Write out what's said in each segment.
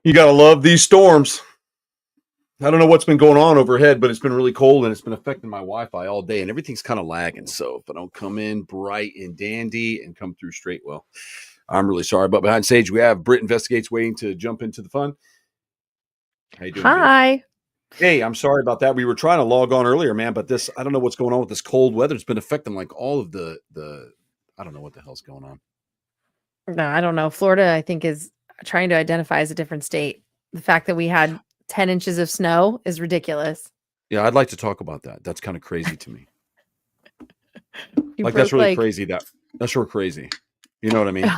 You got to love these storms. I don't know what's been going on overhead, but it's been really cold and it's been affecting my Wi-Fi all day and everything's kind of lagging. So if I don't come in bright and dandy and come through straight, well, I'm really sorry. But behind stage, we have Brit Investigates waiting to jump into the fun. How you doing, dear? Hi. Hey, I'm sorry about that. We were trying to log on earlier, man, but I don't know what's going on with this cold weather. It's been affecting like all of I don't know what the hell's going on. No, I don't know. Florida, I think, is trying to identify as a different state. The fact that we had 10 inches of snow is ridiculous. Yeah, I'd like to talk about that. That's kind of crazy to me. You Like that's broke really crazy. That's real crazy. You know what I mean?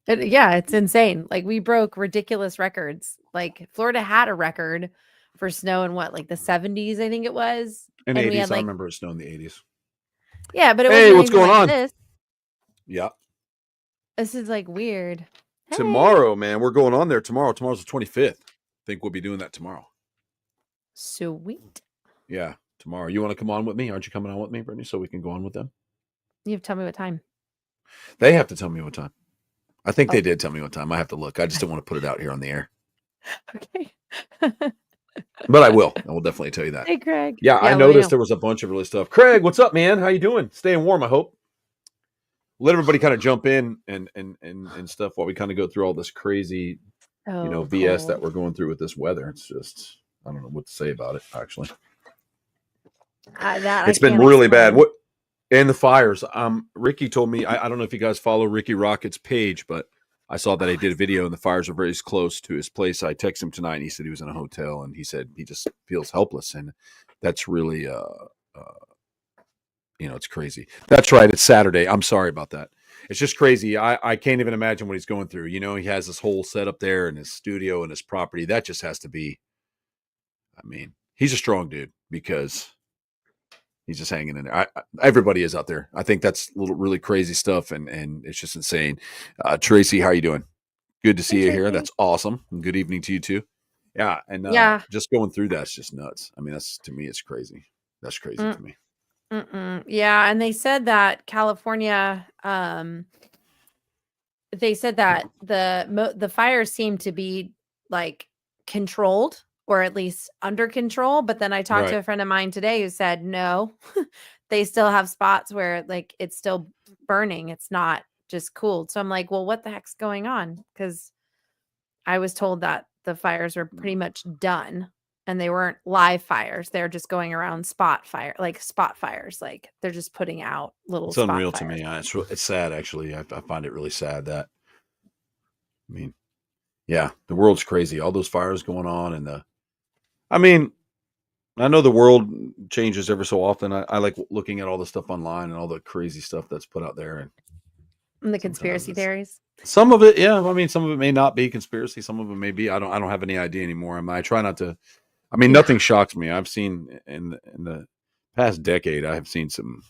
yeah, it's insane. Like we broke ridiculous records. Like Florida had a record for snow in what, like the 70s, I think it was. In the And we had 80s, I like, remember it snowed in the 80s. yeah, but it Hey, wasn't what's anything going like on? this. Yeah. This is like weird. Hey. Tomorrow, man, we're going on there tomorrow. Tomorrow's the 25th. I think we'll be doing that tomorrow. Sweet. Yeah, tomorrow. You want to come on with me? Aren't you coming on with me, Brittany, so we can go on with them? You have to tell me what time. They have to tell me what time. I think Oh. they did tell me what time. I have to look. I just don't want to put it out here on the air. Okay. But I will. I will definitely tell you that. Hey, Craig. Yeah, I noticed there was a bunch of really stuff. Craig, what's up, man? How you doing? Staying warm, I hope. Let everybody kind of jump in and stuff while we kind of go through all this crazy, BS that we're going through with this weather. It's just, I don't know what to say about it, actually. It's been really bad. What and the fires? Ricky told me. I don't know if you guys follow Ricky Rocket's page, but I saw that he did a video and the fires are very close to his place. I texted him tonight and he said he was in a hotel and he said he just feels helpless, and that's really it's crazy. That's right. It's Saturday. I'm sorry about that. It's just crazy. I can't even imagine what he's going through. He has this whole setup there in his studio and his property. That just has to be. I mean, he's a strong dude because he's just hanging in there. Everybody is out there. I think that's really crazy stuff, and it's just insane. Tracy, how are you doing? Good to see you here. That's awesome. And good evening to you too. Yeah, and just going through that's just nuts. I mean, that's to me, it's crazy. That's crazy to me. Yeah, and they said that California, they said that the fires seem to be like controlled or at least under control. But then I talked to a friend of mine today who said no, they still have spots where like it's still burning. It's not just cooled. So I'm like, well, what the heck's going on? Because I was told that the fires were pretty much done. And they weren't live fires. They're just going around spot fires. Like they're just putting out little. It's unreal to me. It's sad, actually. I find it really sad that. I mean, yeah, the world's crazy. All those fires going on, and I know the world changes ever so often. I like looking at all the stuff online and all the crazy stuff that's put out there, and the conspiracy theories. Some of it, yeah. I mean, some of it may not be conspiracy. Some of it may be. I don't have any idea anymore. I try not to. I mean, nothing shocks me. I've seen in the past decade, I have seen some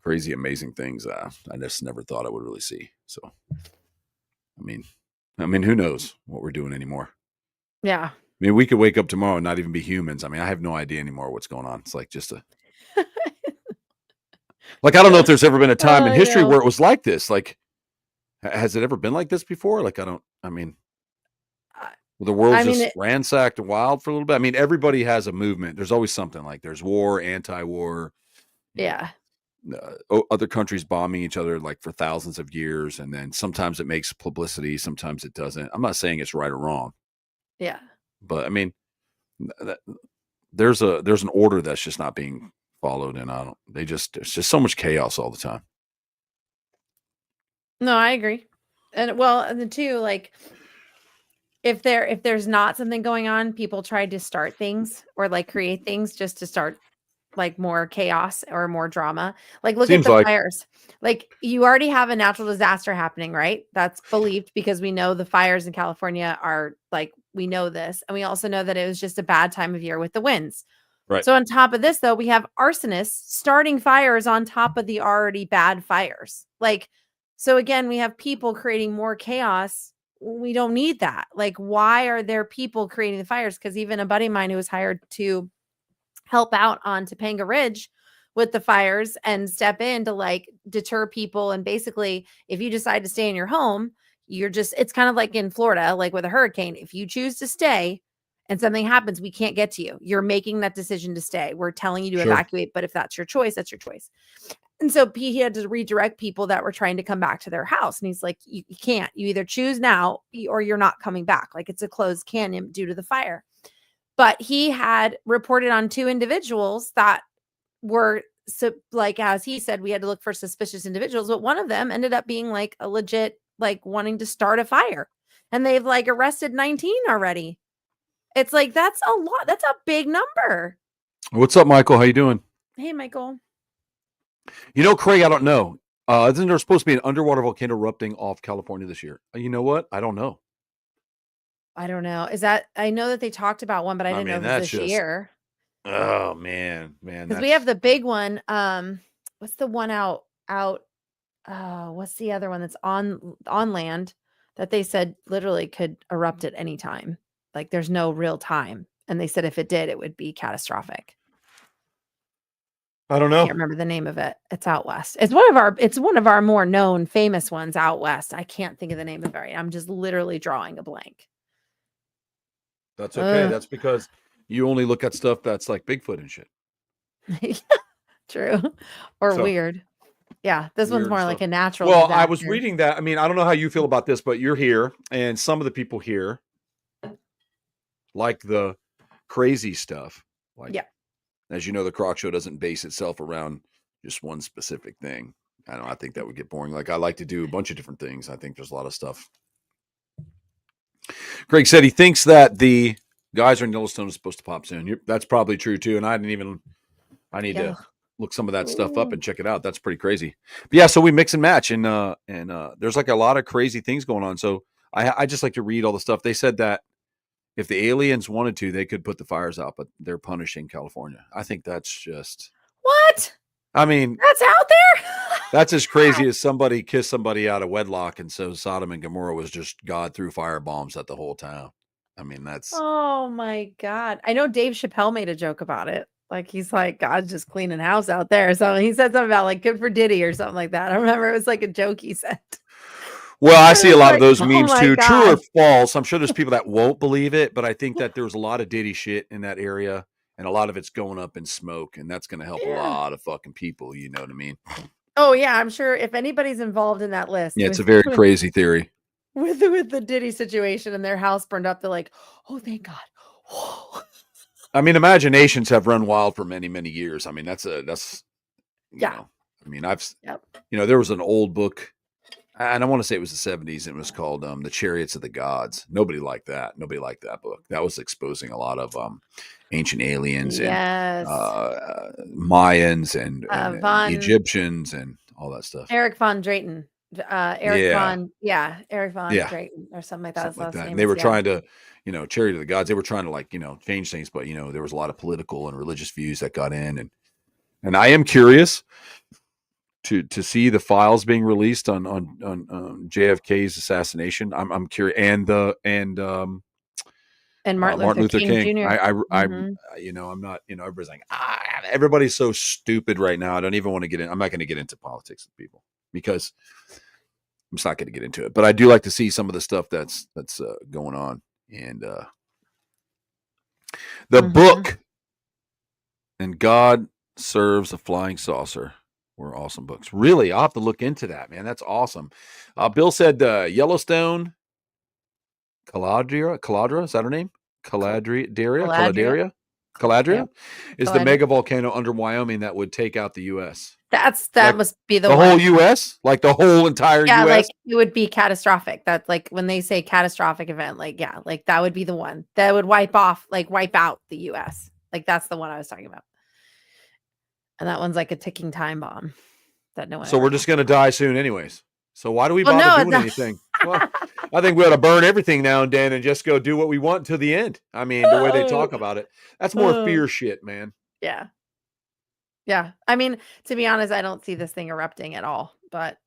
crazy, amazing things. I just never thought I would really see. So, I mean, who knows what we're doing anymore? Yeah. I mean, we could wake up tomorrow and not even be humans. I mean, I have no idea anymore what's going on. It's like just like, I don't know if there's ever been a time in history where it was like this. Like, has it ever been like this before? Like, the world's just ransacked and wild for a little bit. I mean, everybody has a movement. There's always something, like there's war, anti-war. Yeah. Other countries bombing each other like for thousands of years. And then sometimes it makes publicity. Sometimes it doesn't. I'm not saying it's right or wrong. Yeah. But I mean, there's an order that's just not being followed. And there's just so much chaos all the time. No, I agree. And the two, like, if there's not something going on, people try to start things or like create things just to start like more chaos or more drama. Like look at the fires. Like you already have a natural disaster happening, right? That's believed because we know the fires in California are like, we know this. And we also know that it was just a bad time of year with the winds. Right. So on top of this, though, we have arsonists starting fires on top of the already bad fires. Like, so again, we have people creating more chaos. We don't need that. Like, why are there people creating the fires? Because even a buddy of mine who was hired to help out on Topanga Ridge with the fires and step in to like deter people. And basically, if you decide to stay in your home, it's kind of like in Florida, like with a hurricane. If you choose to stay and something happens, we can't get to you. You're making that decision to stay. We're telling you to Sure. evacuate, but if that's your choice, that's your choice. And so he had to redirect people that were trying to come back to their house. And he's like, you can't. You either choose now or you're not coming back. Like it's a closed canyon due to the fire. But he had reported on 2 individuals that were, so like as he said, we had to look for suspicious individuals, but one of them ended up being like a legit, like wanting to start a fire. And they've like arrested 19 already. It's like, that's a lot. That's a big number. What's up, Michael? How you doing? Hey, Michael. You know, Craig, I don't know. Isn't there supposed to be an underwater volcano erupting off California this year? You know what? I don't know. I don't know. Is that, I know that they talked about one, but I didn't know it was this year. Oh man. Because we have the big one. What's the one out? What's the other one that's on land that they said literally could erupt at any time? Like there's no real time. And they said if it did, it would be catastrophic. I don't know. I can't remember the name of it. It's out west. It's one of our more known famous ones out west. I can't think of the name of it. I'm just literally drawing a blank. That's okay. That's because you only look at stuff that's like Bigfoot and shit. True. Or weird. Yeah, this one's more like a natural. Well, disaster. I was reading that. I mean, I don't know how you feel about this, but you're here, and some of the people here like the crazy stuff. Like, yeah. As you know, the Croc Show doesn't base itself around just one specific thing. I think that would get boring. Like I like to do a bunch of different things. I think there's a lot of stuff. Greg said he thinks that the guys in Yellowstone is supposed to pop soon. That's probably true too. And I need to look some of that stuff up and check it out. That's pretty crazy. But yeah, so we mix and match, and there's like a lot of crazy things going on. So I just like to read all the stuff. They said that if the aliens wanted to, they could put the fires out, but they're punishing California. I think that's just what? I mean, that's out there. That's as crazy as somebody kissed somebody out of wedlock, and so Sodom and Gomorrah was just God threw firebombs at the whole town. I mean, that's. Oh my God! I know Dave Chappelle made a joke about it. Like he's like, God's just cleaning house out there. So he said something about like good for Diddy or something like that. I remember it was like a joke he said. Well, I see a lot of those memes too. God. True or false? I'm sure there's people that won't believe it, but I think that there's a lot of Diddy shit in that area, and a lot of it's going up in smoke, and that's going to help a lot of fucking people. You know what I mean? Oh yeah, I'm sure if anybody's involved in that list. Yeah, it's a very crazy theory. With the Diddy situation and their house burned up, they're like, oh, thank God. Oh. I mean, imaginations have run wild for many, many years. I mean, that's you know, I mean, there was an old book, and I want to say it was the 70s. And it was called The Chariots of the Gods. Nobody liked that. Nobody liked that book. That was exposing a lot of ancient aliens and Mayans and Egyptians and all that stuff. Eric von Drayton. Eric von Drayton or something like that. Like that. And they were trying to, Chariot of the Gods. They were trying to change things, but there was a lot of political and religious views that got in, and I am curious to see the files being released on JFK's assassination. I'm curious, and Martin Luther King. Jr. I'm not, everybody's like, everybody's so stupid right now. I don't even want to get in. I'm not going to get into politics with people because I'm just not going to get into it. But I do like to see some of the stuff that's going on. And the book And God Serves a Flying Saucer were awesome books. Really, I'll have to look into that, man. That's awesome. Bill said Yellowstone, Caladria, is that her name? Caladria is the mega volcano under Wyoming that would take out the U.S. That must be the whole U.S., like the whole entire U.S. Like it would be catastrophic. That's like when they say catastrophic event, like that would be the one that would wipe out the U.S. Like that's the one I was talking about, and that one's like a ticking time bomb that no one. So we're just gonna die soon, anyways. So why do we bother doing anything? Well, I think we ought to burn everything now and then and just go do what we want till the end. I mean, the way they talk about it, that's more fear shit, man. Yeah. Yeah. I mean, to be honest, I don't see this thing erupting at all, but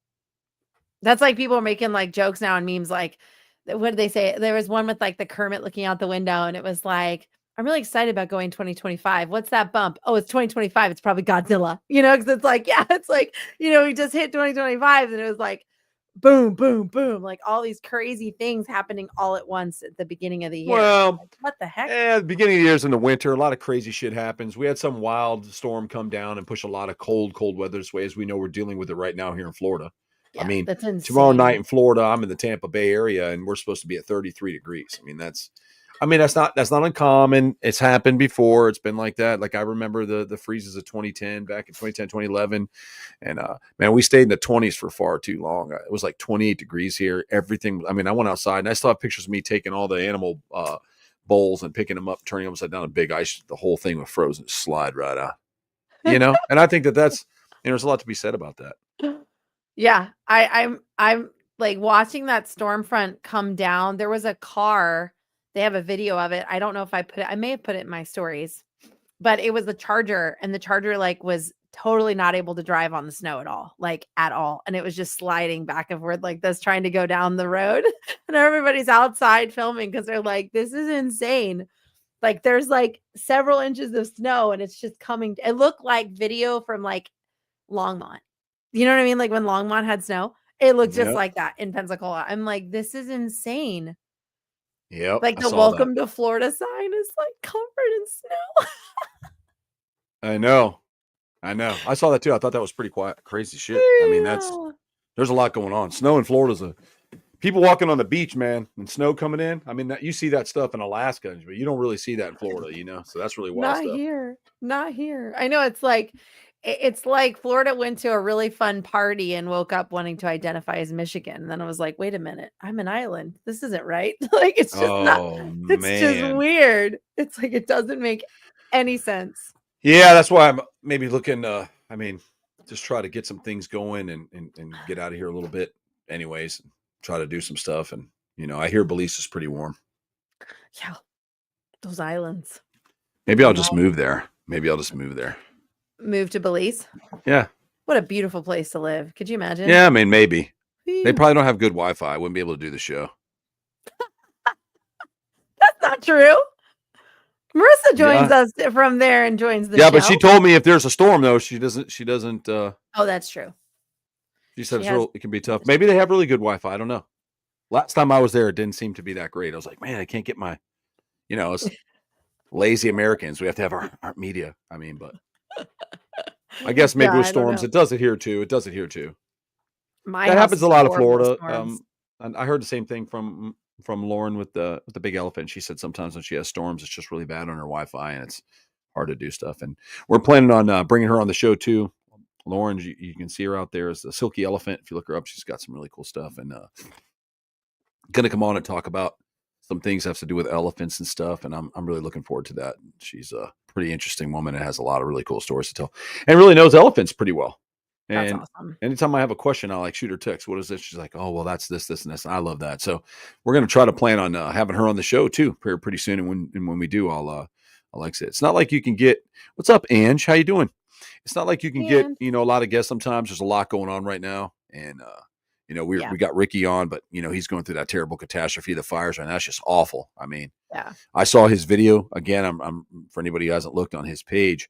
that's like people are making like jokes now and memes. Like, what did they say? There was one with like the Kermit looking out the window and it was like, I'm really excited about going 2025. What's that bump? Oh, it's 2025. It's probably Godzilla, because it's like, it's like, we just hit 2025 and it was like, boom, boom, boom, like all these crazy things happening all at once at the beginning of the year. Well, Like, what the heck? the beginning of the year is in the winter. A lot of crazy shit happens. We had some wild storm come down and push a lot of cold weather this way, as we know we're dealing with it right now here in Florida. I Yeah, mean, that's tomorrow night insane. in Florida, I'm in the Tampa Bay area, and we're supposed to be at 33 degrees. That's not uncommon. It's happened before. It's been like that. Like I remember the freezes of 2010, back in 2010, 2011. And man, we stayed in the 20s for far too long. It was like 28 degrees here. Everything. I mean, I went outside and I still have pictures of me taking all the animal bowls and picking them up, turning them upside down, a big ice. The whole thing was frozen, slide right out. And I think that's there's a lot to be said about that. Yeah, I'm like watching that storm front come down. There was a car. They have a video of it. I don't know if I may have put it in my stories, but it was the Charger, and the Charger like was totally not able to drive on the snow at all, like at all. And it was just sliding back and forth like this, trying to go down the road. And everybody's outside filming because they're like, this is insane. Like there's like several inches of snow and it's just coming. It looked like video from like Longmont. You know what I mean? Like when Longmont had snow, it looked just Yep. like that in Pensacola. I'm like, this is insane. Yep. Like I the saw that. welcome to Florida sign is like covered in snow. I know. I saw that too. I thought that was pretty quiet, crazy shit. I mean, there's a lot going on. Snow in Florida's people walking on the beach, man, and snow coming in. I mean, you see that stuff in Alaska, but you don't really see that in Florida, So that's really wild stuff. Not here. I know it's like Florida went to a really fun party and woke up wanting to identify as Michigan. And then I was like, wait a minute, I'm an island. This isn't right. Like it's just it's just weird. It's like it doesn't make any sense. Yeah, that's why I'm maybe looking just try to get some things going and get out of here a little bit anyways, try to do some stuff. And I hear Belize is pretty warm. Yeah. Those islands. Maybe I'll just move there. Move to Belize? Yeah. What a beautiful place to live. Could you imagine? Yeah, I mean, maybe. They probably don't have good Wi-Fi. I wouldn't be able to do the show. That's not true. Marissa joins us from there and joins the show. Yeah, but she told me if there's a storm though, she doesn't oh, that's true. She said it can be tough. Maybe they have really good Wi-Fi. I don't know. Last time I was there, it didn't seem to be that great. I was like, man, I can't get my, it's lazy Americans. We have to have our media. I mean, but I guess maybe with storms, it does it here too. That happens a lot of Florida. And I heard the same thing from Lauren with the big elephant. She said sometimes when she has storms, it's just really bad on her Wi-Fi and it's hard to do stuff. And we're planning on bringing her on the show too. Lauren, you can see her out there as the Silky Elephant. If you look her up, she's got some really cool stuff and going to come on and talk about some things that have to do with elephants and stuff. And I'm really looking forward to that. She's a pretty interesting woman and has a lot of really cool stories to tell and really knows elephants pretty well. And that's awesome. Anytime I have a question, I'll shoot her text. What is this? She's like, oh, well, that's this, and this. And I love that. So we're going to try to plan on having her on the show too, pretty soon. And when we do, I'll like say, it's not like you can get, what's up, Ange? How you doing? It's not like you can get, a lot of guests sometimes. There's a lot going on right now. And, we got Ricky on, but, he's going through that terrible catastrophe, the fires right now. It's just awful. I mean, I saw his video again. I'm for anybody who hasn't looked on his page,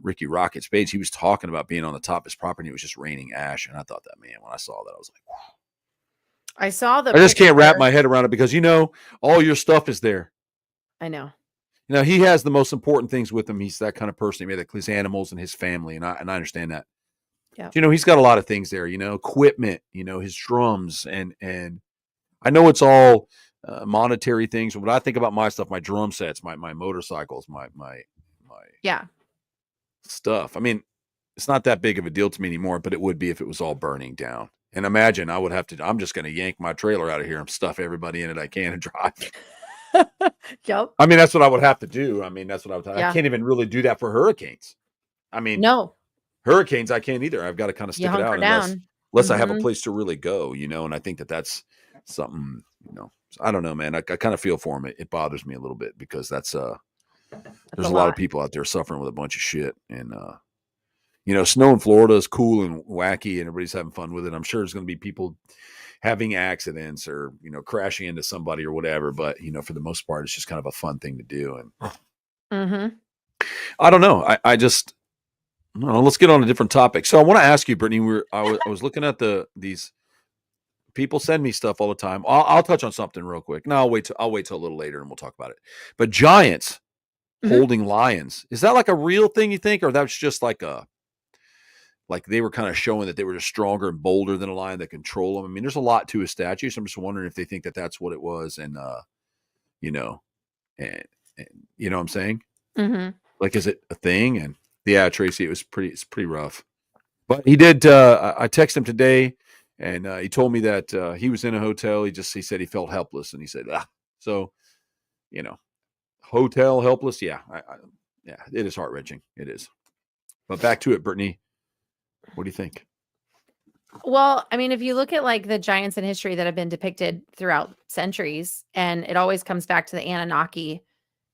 Ricky Rocket's page, he was talking about being on the top of his property. It was just raining ash. And I thought that, man, when I saw that, I was like, wow. I just can't wrap my head around it because, all your stuff is there. I know. He has the most important things with him. He's that kind of person. He made his animals and his family. And I understand that. Yeah. He's got a lot of things there, equipment, his drums and I know it's all monetary things. When I think about my stuff, my drum sets, my motorcycles, my stuff. I mean, it's not that big of a deal to me anymore, but it would be if it was all burning down. And imagine I'm just going to yank my trailer out of here and stuff everybody in it I can and drive. Yep. I mean, that's what I would have to do. I mean, that's what I can't even really do that for hurricanes. I mean, no. Hurricanes, I can't either. I've got to kind of stick it out unless I have a place to really go, and I think that's something, I don't know, man. I kind of feel for him. It bothers me a little bit because there's a lot of people out there suffering with a bunch of shit. And, snow in Florida is cool and wacky and everybody's having fun with it. I'm sure there's going to be people having accidents or, crashing into somebody or whatever. But, for the most part, it's just kind of a fun thing to do. And I don't know. I just... No, let's get on a different topic. So I want to ask you, Brittany. I was looking at these people send me stuff all the time. I'll touch on something real quick. No, I'll wait till a little later and we'll talk about it. But giants holding lions, is that like a real thing you think, or that's just like they were kind of showing that they were just stronger and bolder than a lion that control them? I mean, there's a lot to a statue, so I'm just wondering if they think that that's what it was, and you know, and you know what I'm saying? Like, is it a thing? And yeah, Tracy, it's pretty rough. But he did. I texted him today, and he told me that he was in a hotel. He said he felt helpless, and he said, so, hotel helpless. Yeah, yeah, it is heart wrenching. It is. But back to it, Brittany. What do you think? Well, I mean, if you look at like the giants in history that have been depicted throughout centuries, and it always comes back to the Anunnaki,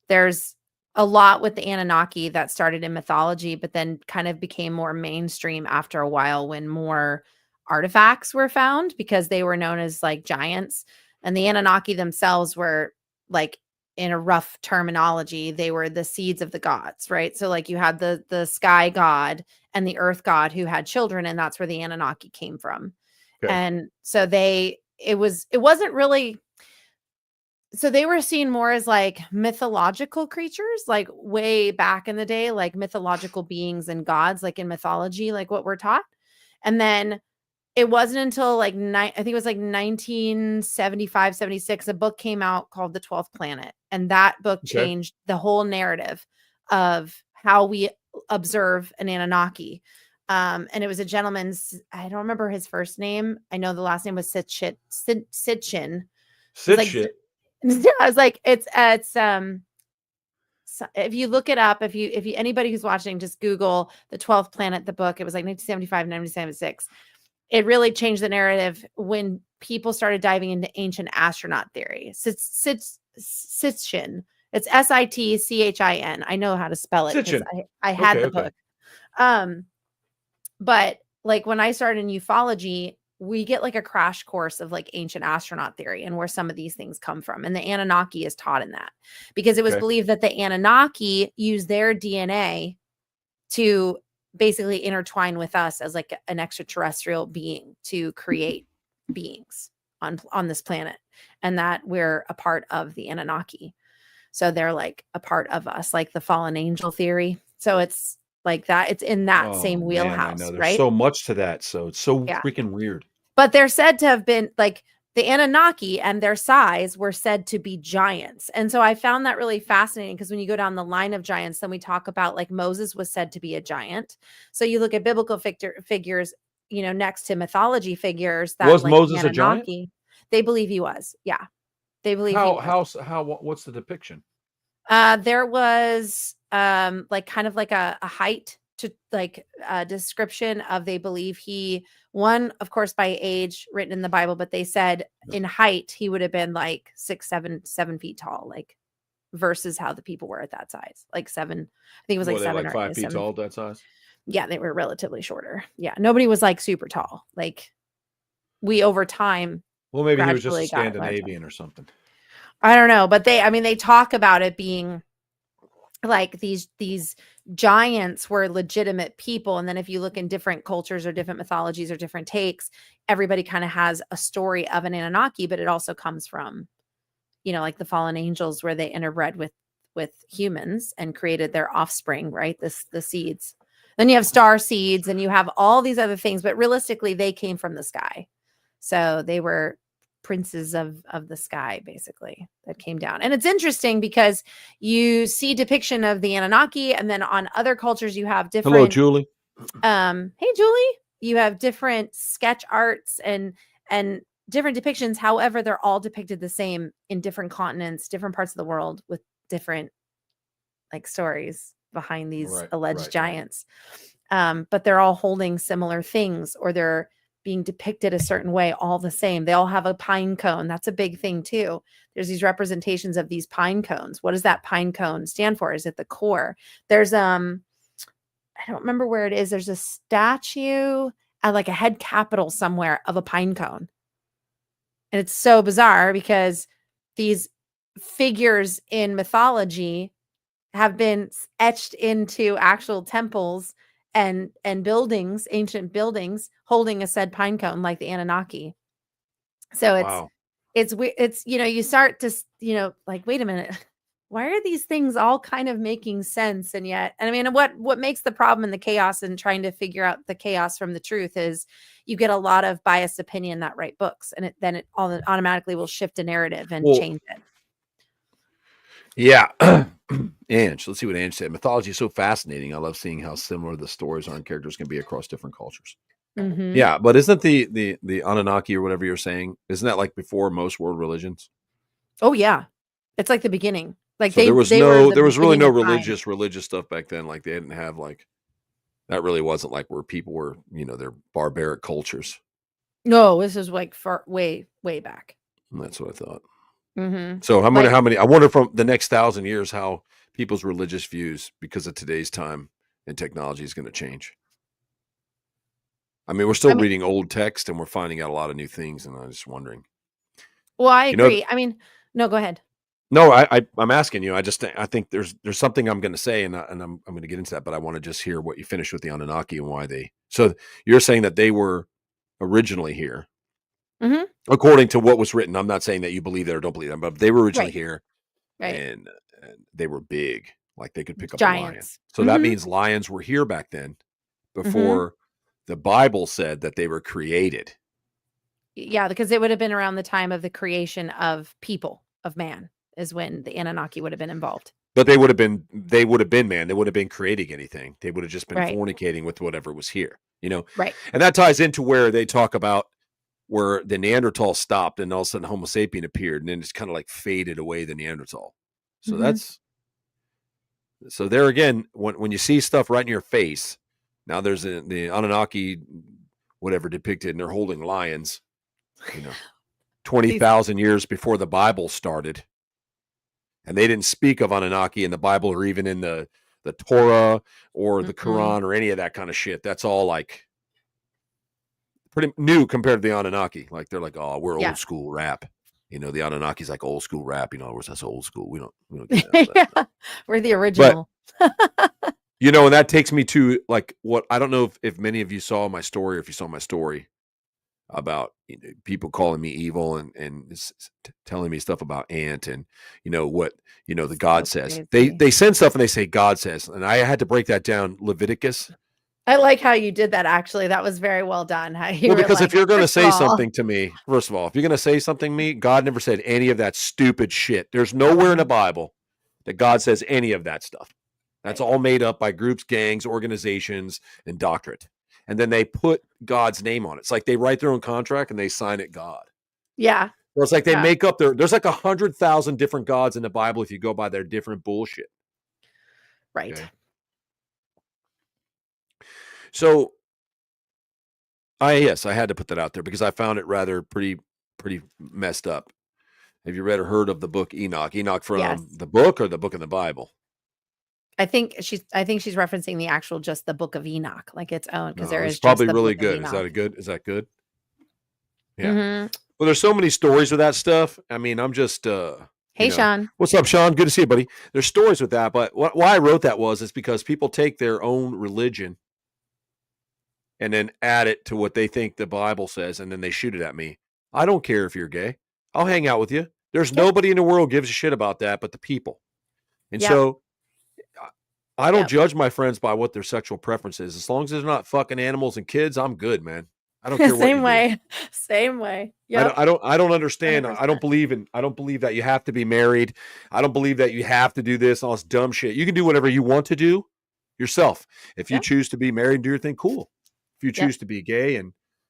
there's a lot with the Anunnaki that started in mythology, but then kind of became more mainstream after a while when more artifacts were found, because they were known as like giants. And the Anunnaki themselves were, like, in a rough terminology, they were the seeds of the gods, right? So like you had the sky god and the earth god who had children, and that's where the Anunnaki came from. Okay. And so it wasn't really, so they were seen more as like mythological creatures, like way back in the day, like mythological beings and gods, like in mythology, like what we're taught. And then it wasn't until like I think it was like 1975, 76, a book came out called The 12th Planet. And that book changed the whole narrative of how we observe an Anunnaki. And it was a gentleman's, I don't remember his first name. I know the last name was Sitchin. I was like, it's so if you look it up, if you anybody who's watching, just Google The 12th Planet, the book. It was like 1975, 1976. It really changed the narrative when people started diving into ancient astronaut theory. Sitchin. It's Sitchin. I know how to spell it because I had the book. But like when I started in ufology, we get like a crash course of like ancient astronaut theory and where some of these things come from. And the Anunnaki is taught in that, because it was believed that the Anunnaki use their DNA to basically intertwine with us as like an extraterrestrial being to create beings on this planet, and that we're a part of the Anunnaki. So they're like a part of us, like the fallen angel theory. So it's like that. It's in that same wheelhouse, I know. There's right? so much to that. So it's so freaking weird. But they're said to have been like the Anunnaki, and their size were said to be giants. And so I found that really fascinating, because when you go down the line of giants, then we talk about like Moses was said to be a giant. So you look at biblical figures, next to mythology figures, that was like Moses a giant? They believe he was. Yeah. They believe he was. What's the depiction? There was like kind of like a height to like a description of, they believe he, one, of course, by age written in the Bible, but they said in height, he would have been like 7 feet tall, like versus how the people were at that size, like 7, I think it was like 7 or 5 feet tall, that size. Yeah. They were relatively shorter. Yeah. Nobody was like super tall. Like we, over time. Well, maybe he was just a Scandinavian or something. I don't know, but they talk about it being like these giants were legitimate people. And then if you look in different cultures or different mythologies or different takes, everybody kind of has a story of an Anunnaki, but it also comes from, like the fallen angels, where they interbred with humans and created their offspring, right? The seeds. Then you have star seeds, and you have all these other things, but realistically they came from the sky. So they were princes of the sky, basically, that came down. And it's interesting because you see depiction of the Anunnaki, and then on other cultures you have different. Hello, Julie. Hey, Julie. You have different sketch arts and different depictions. However, they're all depicted the same in different continents, different parts of the world, with different like stories behind these alleged giants. But they're all holding similar things, or they're being depicted a certain way, all the same. They all have a pine cone. That's a big thing too. There's these representations of these pine cones. What does that pine cone stand for? Is it the core? There's I don't remember where it is. There's a statue at like a head capital somewhere of a pine cone. And it's so bizarre because these figures in mythology have been etched into actual temples and buildings, ancient buildings, holding a said pine cone, like the Anunnaki. So Wow. it's you start to like, wait a minute, why are these things all kind of making sense? And yet, and I mean, what makes the problem in the chaos and trying to figure out the chaos from the truth is you get a lot of biased opinion that write books, and it all automatically will shift a narrative and Well, change it. yeah. Ange, let's see what Ange said. Mythology is so fascinating. I love seeing how similar the stories are and characters can be across different cultures. Mm-hmm. Yeah, but isn't the Anunnaki or whatever you're saying, isn't that like before most world religions? Oh yeah, it's like the beginning. Like So they were the there was really beginning no of time. religious stuff back then. Like they didn't have like that really wasn't like where people were, they're barbaric cultures. No, this is like far way back. And that's what I thought. Mm-hmm. So Like, I wonder from the next 1,000 years how people's religious views because of today's time and technology is going to change. I mean, we're still I mean, reading old text and we're finding out a lot of new things, and I'm just wondering. well, I You know, agree. I mean, no, go ahead. no, I'm asking you. I think there's something I'm going to say, and I'm going to get into that, but I want to just hear what you finish with the Anunnaki and why they. So you're saying that they were originally here, Mm-hmm. according to what was written. I'm not saying that you believe that or don't believe them, but they were originally Right, here, right. and they were big, like they could pick up a lion. Giants. So that Mm-hmm. means lions were here back then, Mm-hmm. before the Bible said that they were created. Yeah, because it would have been around the time of the creation of people, of man, is when the Anunnaki would have been involved. But they would have been man. They would have been creating anything. They would have just been Right, fornicating with whatever was here, right. And that ties into where they talk about where the Neanderthal stopped and all of a sudden Homo sapien appeared, and then it's kind of like faded away the Neanderthal. So Mm-hmm. there again, when you see stuff right in your face, now there's the Anunnaki, whatever depicted, and they're holding lions, 20,000 years before the Bible started. And they didn't speak of Anunnaki in the Bible or even in the Torah or the Mm-mm. Quran or any of that kind of shit. That's all like pretty new compared to the Anunnaki. Like they're like, oh, we're Yeah. old school rap. The Anunnaki's like old school rap. That's old school. We don't get that. Yeah, we're the But original. and that takes me to like what I don't know if many of you saw my story or if you saw my story about people calling me evil and telling me stuff about Ant and what the God So says. They crazy. they send stuff and they say God says, and I had to break that down. Leviticus. I like how you did that, actually. That was very well done. How you Well, were because if like, you're going to first of say all, something to me, first of all, if you're going to say something to me, God never said any of that stupid shit. There's nowhere in the Bible that God says any of that stuff. That's right. all made up by groups, gangs, organizations, and doctorate. And then they put God's name on it. It's like they write their own contract and they sign it God. Yeah. Or it's like they Yeah. make up there's like 100,000 different gods in the Bible if you go by their different bullshit. Right. Okay. So I had to put that out there because I found it rather pretty messed up. Have you read or heard of the book Enoch? Enoch from Yes. the book or the book in the Bible? I think she's referencing the actual, just the book of Enoch, like its own, because No, there it's is just probably the really book of good. Enoch. Is that good? Yeah. Mm-hmm. Well, there's so many stories with that stuff. I mean, I'm just Hey, Sean. What's up, Sean? Good to see you, buddy. There's stories with that, but why I wrote that is because people take their own religion and then add it to what they think the Bible says, and then they shoot it at me. I don't care if you're gay. I'll hang out with you. There's Yep. nobody in the world gives a shit about that but the people. And Yep. so I don't Yep. judge my friends by what their sexual preference is. As long as they're not fucking animals and kids, I'm good, man. I don't care what you do. Same way. Yep. I don't understand. 100%. I don't believe that you have to be married. I don't believe that you have to do this, all this dumb shit. You can do whatever you want to do yourself. If you Yep. choose to be married and do your thing, cool. If you choose Yep. to be gay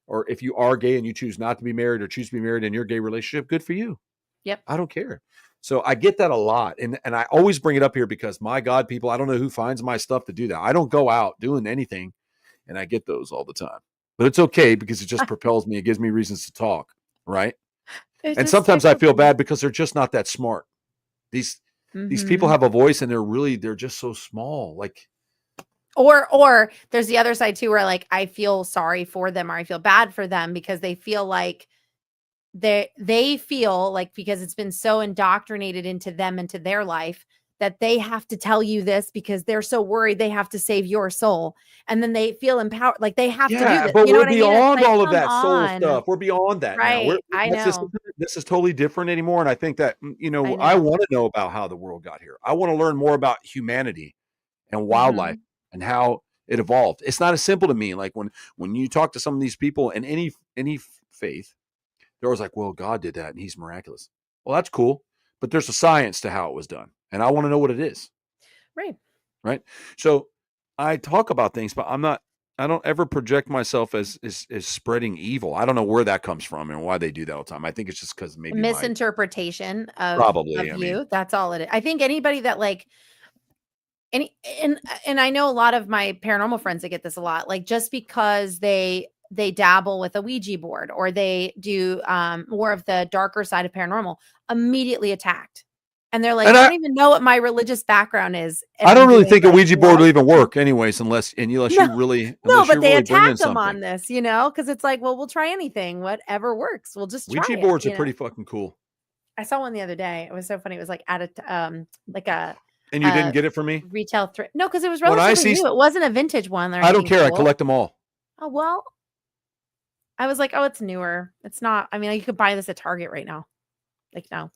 or if you are gay and you choose not to be married or choose to be married in your gay relationship, good for you. Yep. I don't care. So I get that a lot. And I always bring it up here because my God, people, I don't know who finds my stuff to do that. I don't go out doing anything and I get those all the time. But it's okay because it just propels me. It gives me reasons to talk. Right. And sometimes I feel bad because they're just not that smart. These people have a voice and they're just so small. Like, or there's the other side too, where like I feel sorry for them or I feel bad for them because they feel like they feel like, because it's been so indoctrinated into them, into their life, that they have to tell you this because they're so worried they have to save your soul. And then they feel empowered, like they have to do Yeah, this. but You know we're what I mean? It's beyond like, all of come that soul on. stuff. We're beyond that now. Right. I know. This is totally different anymore. And I think that, I I know. want to know about how the world got here. I want to learn more about humanity and wildlife Mhm. and how it evolved. It's not as simple to me. Like when you talk to some of these people in any faith, they're always like, well, God did that and he's miraculous. Well, that's cool. But there's a science to how it was done. And I want to know what it is. Right. Right. So I talk about things, but I don't ever project myself as spreading evil. I don't know where that comes from and why they do that all the time. I think it's just because maybe my Misinterpretation of probably. I mean, you. That's all it is. I think anybody that like any and I know a lot of my paranormal friends that get this a lot. Like just because they dabble with a Ouija board or they do more of the darker side of paranormal, immediately attacked. And they're like, and I don't even know what my religious background is if I I'm don't really doing think a like Ouija board what? will even work anyways, unless No, no, but you're they really bringing attack them something. on this, you know, because it's like, well, we'll try anything, whatever works. We'll just try Ouija it, boards are you know. pretty fucking cool. I saw one the other day. It was so funny. It was like at like And you didn't a get it from me? retail thrift. No, because it was When I relatively see new. It wasn't a vintage one or I don't anything care. I cool. collect them all. Oh, well, I was like, oh, it's newer. It's not. I mean, you could buy this at Target right now. Like, no.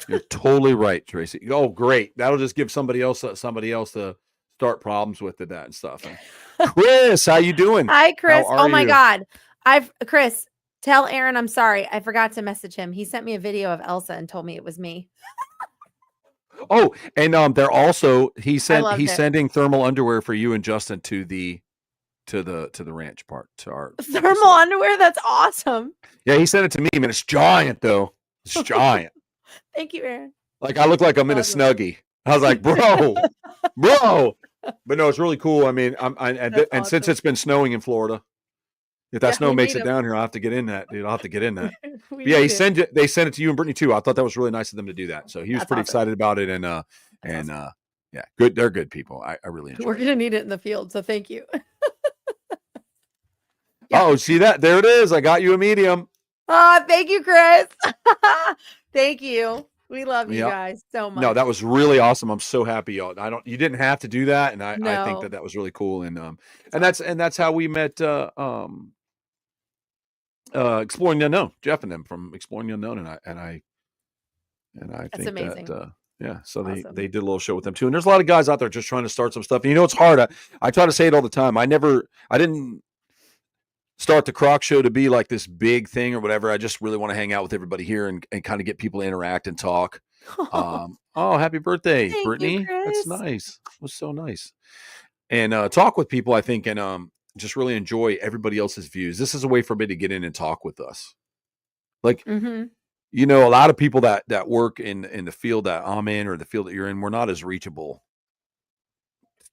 You're totally right, Tracy. Oh, great. That'll just give somebody else to start problems with that and stuff. And Chris, how you doing? Hi, How Chris. are Oh my you? God. Chris, tell Aaron I'm sorry. I forgot to message him. He sent me a video of Elsa and told me it was me. Oh, and they're also he's loved it. sending thermal underwear for you and Justin to the ranch part to our Thermal facility. underwear? That's awesome. Yeah, he sent it to me, man. It's giant though. It's giant. Thank you, Aaron. Like I look like I'm in a Awesome. Snuggie. I was like, bro. But no, it's really cool. I mean, and That's since awesome. it's been snowing in Florida, if that Yeah, snow we makes need it 'em. down here, I'll have to get in that, dude. I'll have to get in that. We Yeah, need it. they sent it to you and Brittany too. I thought that was really nice of them to do that. So he was That's pretty awesome. excited about it, and That's awesome. yeah, good. They're good people. I really enjoy We're it. gonna need it in the field, so thank you. Yeah. Oh, see that? There it is. I got you a medium. Oh, thank you, Chris. Thank you. We love you Yeah. guys so much. No, that was really awesome. I'm so happy, y'all. You didn't have to do that, and I think No. that was really cool, and that's how we met. Exploring the Unknown, Jeff and them from Exploring the Unknown, and I That's think amazing. that yeah, so Awesome. they did a little show with them too. And there's a lot of guys out there just trying to start some stuff. And it's hard. I try to say it all the time. I didn't start the Croc show to be like this big thing or whatever. I just really want to hang out with everybody here and kind of get people to interact and talk. Oh, happy birthday, Thank Brittany. you, That's Chris. nice. It was so nice. And talk with people, I think, and just really enjoy everybody else's views. This is a way for me to get in and talk with us. Like, Mm-hmm. a lot of people that work in the field that I'm in or the field that you're in, we're not as reachable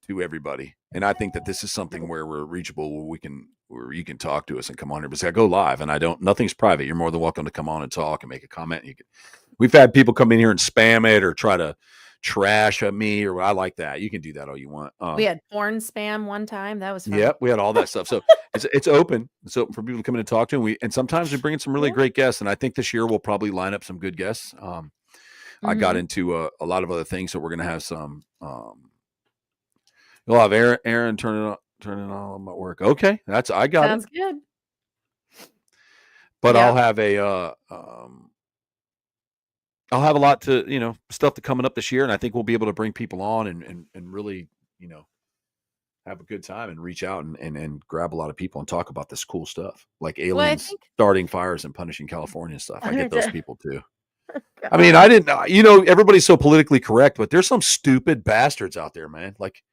to everybody. And I think that this is something where we're reachable, where you can talk to us and come on here. But I go live, and nothing's private. You're more than welcome to come on and talk and make a comment. We've had people come in here and spam it or try to trash at me, or I like that. You can do that all you want. We had porn spam one time. That was fun. Yep, we had all that stuff. So it's open. It's open for people to come in and talk to. And sometimes we bring in some really great guests. And I think this year we'll probably line up some good guests. I got into a lot of other things, so we're gonna have some. We'll have Aaron turning on at work. Okay, I got Sounds it. good. But Yep. I'll have I'll have a lot to stuff to coming up this year, and I think we'll be able to bring people on and really have a good time and reach out and grab a lot of people and talk about this cool stuff like aliens starting fires and punishing California and stuff. I get those people too. I mean, I didn't, everybody's so politically correct, but there's some stupid bastards out there, man. Like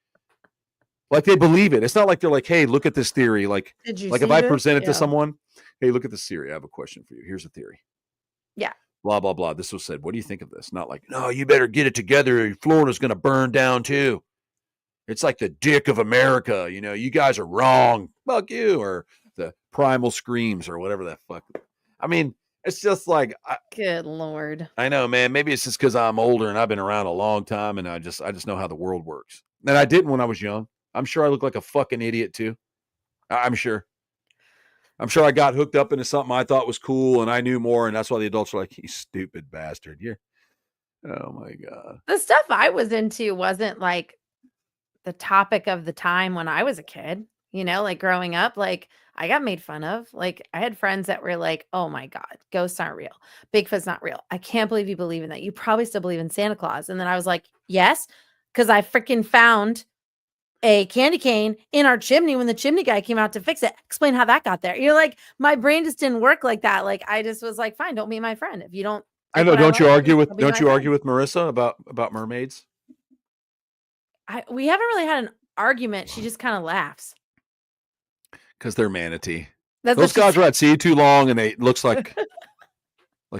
they believe it. It's not like they're like, hey, look at this theory. Like if I present it to someone, hey, look at this theory. I have a question for you. Here's a theory. Yeah. Blah, blah, blah. This was said. What do you think of this? Not like, no, you better get it together. Florida's going to burn down too. It's like the dick of America. You guys are wrong. Fuck you. Or the primal screams or whatever that fuck. I mean, it's just like, good Lord. I know, man. Maybe it's just because I'm older and I've been around a long time and I just know how the world works. And I didn't when I was young. I'm sure I look like a fucking idiot too. I'm sure I got hooked up into something I thought was cool and I knew more. And that's why the adults are like, you stupid bastard. Oh my God. The stuff I was into wasn't like the topic of the time when I was a kid, like growing up, like I got made fun of. Like I had friends that were like, "Oh my God, ghosts aren't real. Bigfoot's not real. I can't believe you believe in that. You probably still believe in Santa Claus." And then I was like, "Yes, because I freaking found a candy cane in our chimney when the chimney guy came out to fix it. Explain how that got there." You're like, my brain just didn't work like that. Like I just was like, fine, don't be my friend. If you don't I like know. what I Don't like, you then argue with don't be my friend. Marissa about mermaids? We haven't really had an argument. She just kind of laughs. Because they're manatee. That's Those guys are at sea too long, and it looks like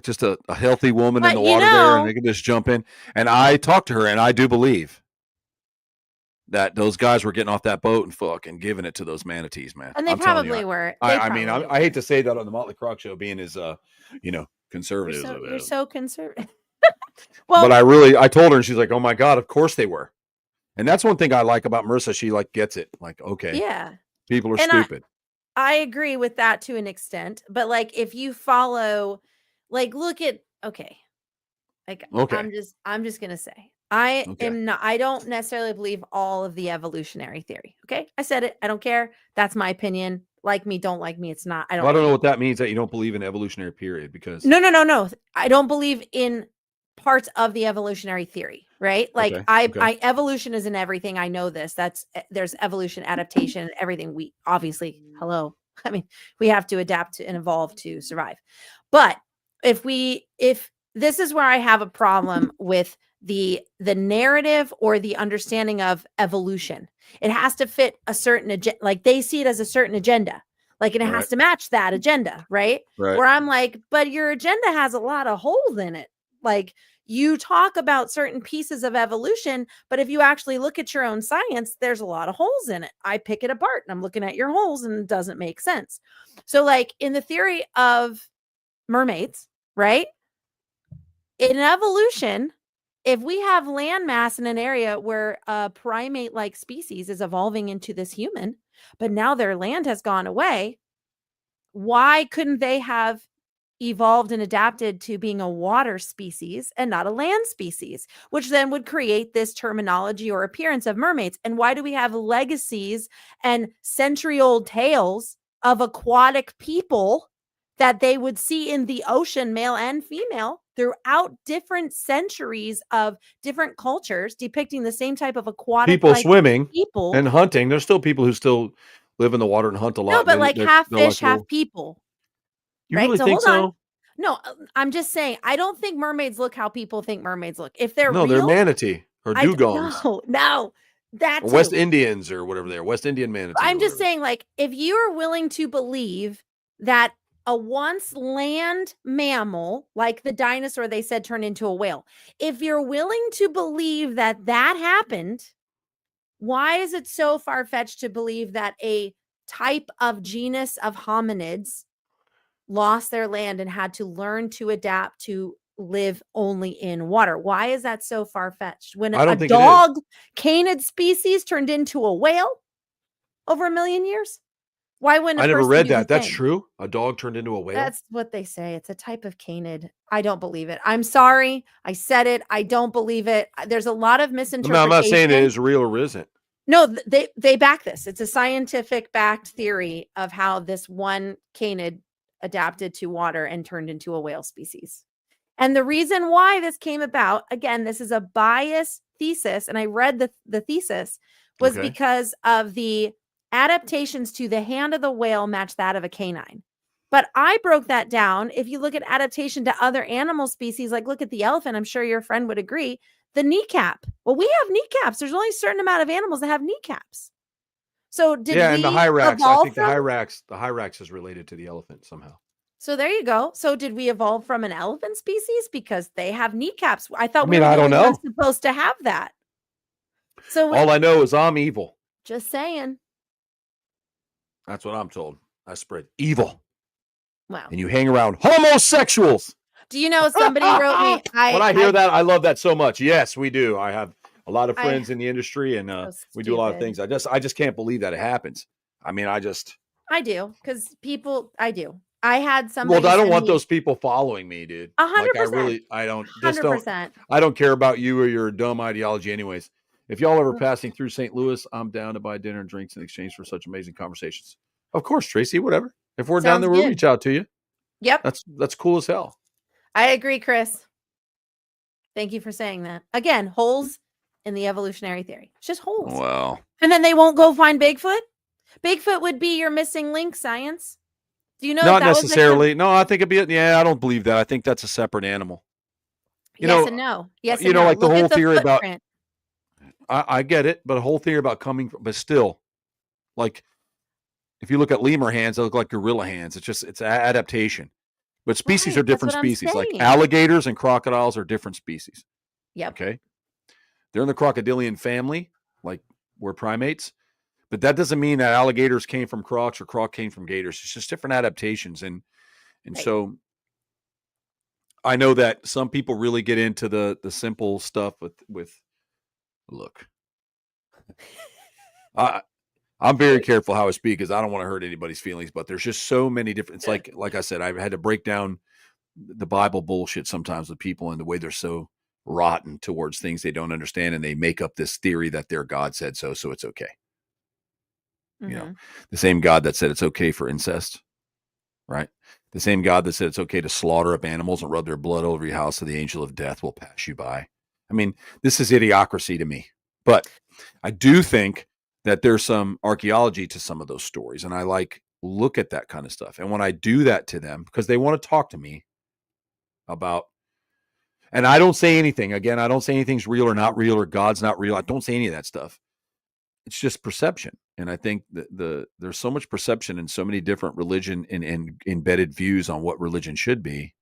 just a healthy woman in the water there, and they can just jump in. And I talked to her, and I do believe that those guys were getting off that boat and fucking giving it to those manatees, man. And they probably were. I mean, I hate to say that on the Motley Croc show, being as conservative. You're so conservative. Well, but I told her, and she's like, "Oh my God, of course they were." And that's one thing I like about Marissa. She gets it. Like, okay, yeah, people are stupid. I agree with that to an extent, but like if you follow, look at okay, I'm just gonna say I don't necessarily believe all of the evolutionary theory. Okay, I said it. I don't care. That's my opinion. Like me, don't like me. It's not. I don't know what that means, that you don't believe in evolutionary period, because no. I don't believe in parts of the evolutionary theory, right? Like I evolution is in everything. I know this. There's evolution, adaptation, everything. We obviously, hello. I mean, we have to adapt and evolve to survive. But if this is where I have a problem with the narrative or the understanding of evolution. It has to fit a certain agenda. Like they see it as a certain agenda. Like, and it has to match that agenda, right? Where I'm like, but your agenda has a lot of holes in it. Like you talk about certain pieces of evolution, but if you actually look at your own science, there's a lot of holes in it. I pick it apart and I'm looking at your holes and it doesn't make sense. So like in the theory of mermaids, right? In evolution, if we have land mass in an area where a primate-like species is evolving into this human, but now their land has gone away, why couldn't they have evolved and adapted to being a water species and not a land species, which then would create this terminology or appearance of mermaids? And why do we have legacies and century-old tales of aquatic people that they would see in the ocean, male and female, throughout different centuries of different cultures depicting the same type of aquatic people swimming people and hunting? There's still people who still live in the water and hunt a lot. No, but like half fish, half people. You really think so? No, I'm just saying, I don't think mermaids look how people think mermaids look. If they're real, they're manatee or dugongs. No, that's West Indians or whatever they are, West Indian manatee. I'm just saying, like, if you are willing to believe that a once land mammal, like the dinosaur they said turned into a whale, if you're willing to believe that happened, why is it so far-fetched to believe that a type of genus of hominids lost their land and had to learn to adapt to live only in water? Why is that so far-fetched? When a dog canid species turned into a whale over 1 million years? Why wouldn't I never read that. That's true. A dog turned into a whale. That's what they say. It's a type of canid. I don't believe it. I'm sorry. I said it. I don't believe it. There's a lot of misinterpretation. I'm not saying it is real or isn't. No, they back this. It's a scientific backed theory of how this one canid adapted to water and turned into a whale species. And the reason why this came about, again, this is a biased thesis, and I read the thesis, was because of the adaptations to the hand of the whale match that of a canine. But I broke that down. If you look at adaptation to other animal species, like look at the elephant, I'm sure your friend would agree, the kneecap. Well, we have kneecaps. There's only a certain amount of animals that have kneecaps. So did and the hyrax, I think the hyrax is related to the elephant somehow. So there you go. So did we evolve from an elephant species because they have kneecaps? I thought I don't know. Supposed to have that. So all I know is I'm evil. Just saying. That's what I'm told. I spread evil. Wow. And you hang around homosexuals. Do you know somebody wrote me? When I hear that, I love that so much. Yes, we do. I have a lot of friends in the industry, and we do a lot of things. I just can't believe that it happens. I mean, I do, because people, I do. I had Well, somebody I don't send want me those people following me, dude. Like, 100%, I don't, just don't, 100%. I don't care about you or your dumb ideology anyways. If y'all ever passing through St. Louis, I'm down to buy dinner and drinks in exchange for such amazing conversations. Of course, Tracy, whatever. If we're down Sounds there, we'll good. reach out to you. Yep. That's cool as hell. I agree, Chris. Thank you for saying that. Again, holes in the evolutionary theory. It's just holes. Well, And then they won't go find Bigfoot? Bigfoot would be your missing link, science. Do you know not that necessarily. No, I think it'd be, I don't believe that. I think that's a separate animal. Yes and no. Yes You and know, no. like the Look whole at the theory about, footprint. I get it, but a whole theory about coming from, but still, like, if you look at lemur hands, they look like gorilla hands. It's adaptation. But species Right, are different that's what I'm species. Like saying. alligators and crocodiles are different species. Yep. Okay. They're in the crocodilian family, like we're primates. But that doesn't mean that alligators came from crocs or croc came from gators. It's just different adaptations. And Right. so I know that some people really get into the simple stuff with look. I'm very careful how I speak because I don't want to hurt anybody's feelings, but there's just so many different, it's like I said, I've had to break down the Bible bullshit sometimes with people and the way they're so rotten towards things they don't understand. And they make up this theory that their God said so it's okay. Mm-hmm. You know, the same God that said it's okay for incest, right? The same God that said it's okay to slaughter up animals and rub their blood over your house so the angel of death will pass you by. I mean, this is idiocracy to me, but I do think that there's some archaeology to some of those stories. And I look at that kind of stuff. And when I do that to them, because they want to talk to me about, and I don't say anything, again, I don't say anything's real or not real or God's not real. I don't say any of that stuff. It's just perception. And I think that there's so much perception in so many different religion and embedded views on what religion should be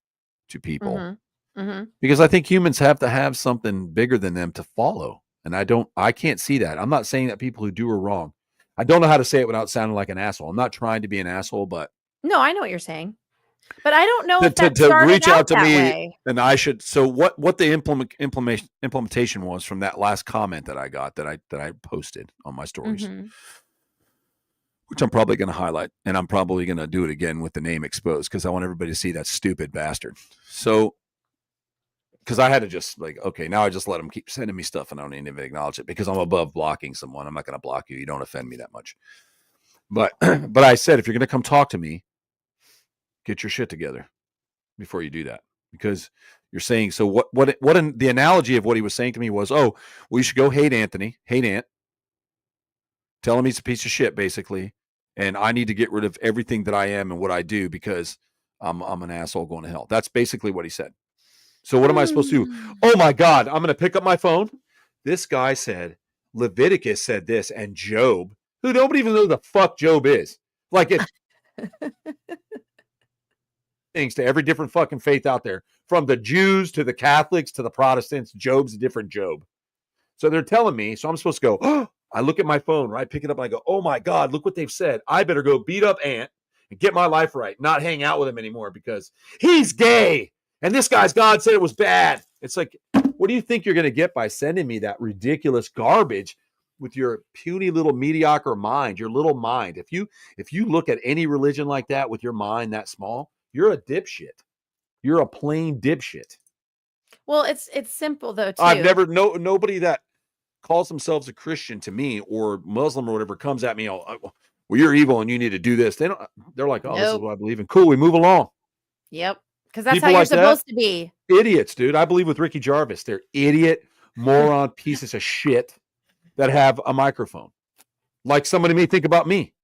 to people. Mm-hmm. Mm-hmm. Because I think humans have to have something bigger than them to follow. And I can't see that. I'm not saying that people who do are wrong. I don't know how to say it without sounding like an asshole. I'm not trying to be an asshole, but no, I know what you're saying. But I don't know if that to started reach out to that me way. and I should. So what the implementation was from that last comment that I got that I posted on my stories, Mm-hmm. which I'm probably going to highlight, and I'm probably going to do it again with the name exposed because I want everybody to see that stupid bastard. So. Because I had to just okay, now I just let them keep sending me stuff and I don't even acknowledge it because I'm above blocking someone. I'm not going to block you. You don't offend me that much. But I said, if you're going to come talk to me, get your shit together before you do that. Because you're saying, so the analogy of what he was saying to me was, oh, well, you should go hate Anthony, hate Ant. Tell him he's a piece of shit, basically. And I need to get rid of everything that I am and what I do because I'm an asshole going to hell. That's basically what he said. So what am I supposed to do? Oh my God, I'm going to pick up my phone. This guy said, Leviticus said this, and Job, who nobody even knows the fuck Job is. Like it things to every different fucking faith out there, from the Jews to the Catholics to the Protestants, Job's a different Job. So they're telling me, so I'm supposed to go, oh, I look at my phone, right? Pick it up and I go, oh my God, look what they've said. I better go beat up Ant and get my life right, not hang out with him anymore because he's gay. And this guy's God said it was bad. It's like, what do you think you're going to get by sending me that ridiculous garbage with your puny little mediocre mind, your little mind? If you look at any religion like that with your mind that small, you're a dipshit. You're a plain dipshit. Well, it's simple though too. I've never nobody that calls themselves a Christian to me or Muslim or whatever comes at me. Oh, well, you're evil and you need to do this. They're like, oh, this is what I believe in. Cool, we move along. Yep. Because that's People how you're like supposed to be. Idiots, dude. I believe with Ricky Jarvis. They're idiot, moron, pieces of shit that have a microphone. Like somebody may think about me.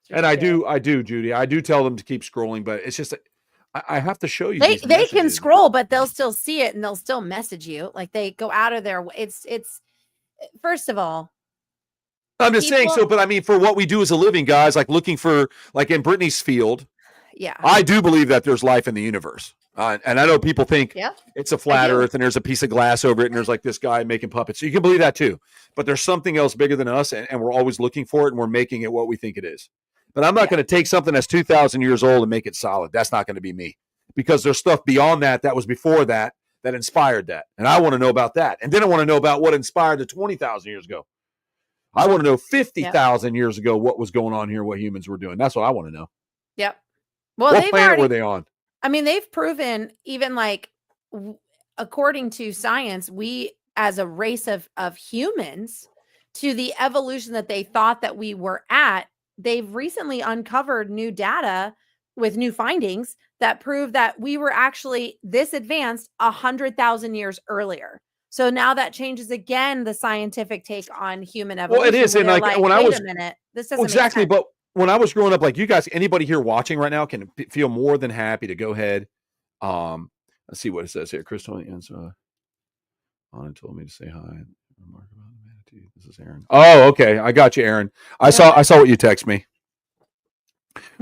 And I do, Judy. I do tell them to keep scrolling, but it's just I have to show you. They can scroll, but they'll still see it and they'll still message you. Like they go out of their way. It's first of all. I'm just saying so, but I mean, for what we do as a living, guys, like looking for, like in Brittany's field. Yeah. I do believe that there's life in the universe. And I know people think it's a flat earth and there's a piece of glass over it and there's like this guy making puppets. So you can believe that too. But there's something else bigger than us and we're always looking for it and we're making it what we think it is. But I'm not going to take something that's 2,000 years old and make it solid. That's not going to be me. Because there's stuff beyond that was before that inspired that. And I want to know about that. And then I want to know about what inspired the 20,000 years ago. I want to know 50,000 years ago what was going on here, what humans were doing. That's what I want to know. Yep. Well, What they've planet were already, they on? I mean, they've proven even like according to science, we as a race of humans to the evolution that they thought that we were at, they've recently uncovered new data with new findings that prove that we were actually this advanced 100,000 years earlier. So now that changes again the scientific take on human Well, it evolution is. where And they're like like, when I wait a was minute, this well, doesn't make exactly. sense. But when I was growing up, like you guys, anybody here watching right now can feel more than happy to go ahead. Let's see what it says here. Crystal on told me to say hi. Remark about the manatee. This is Aaron. Oh, okay. I got you, Aaron. I saw what you text me.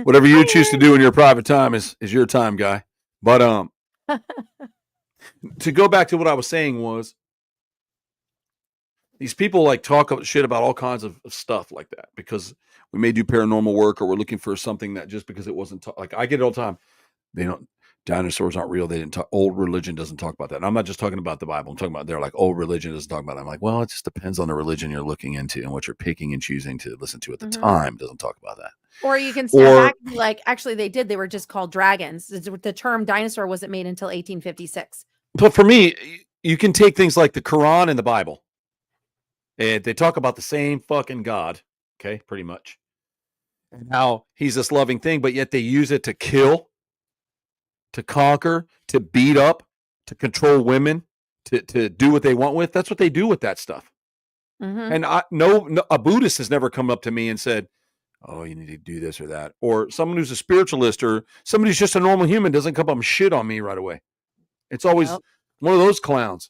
Whatever you choose to do in your private time is your time, guy. But to go back to what I was saying was these people like talk shit about all kinds of stuff like that because we may do paranormal work or we're looking for something that just because it wasn't like I get it all the time. They don't dinosaurs aren't real. They didn't talk. Old religion doesn't talk about that. And I'm not just talking about the Bible. I'm talking about they're like old religion doesn't talk about it. I'm like, well, it just depends on the religion you're looking into and what you're picking and choosing to listen to at the time. Doesn't talk about that. Or you can stand back and be like, actually, they did. They were just called dragons. The term dinosaur wasn't made until 1856. But for me, you can take things like the Quran and the Bible, and they talk about the same fucking God, okay, pretty much, and how he's this loving thing, but yet they use it to kill, to conquer, to beat up, to control women, to do what they want with. That's what they do with that stuff. And a Buddhist has never come up to me and said, oh, you need to do this or that. Or someone who's a spiritualist or somebody who's just a normal human doesn't come up and shit on me right away. It's always one of those clowns.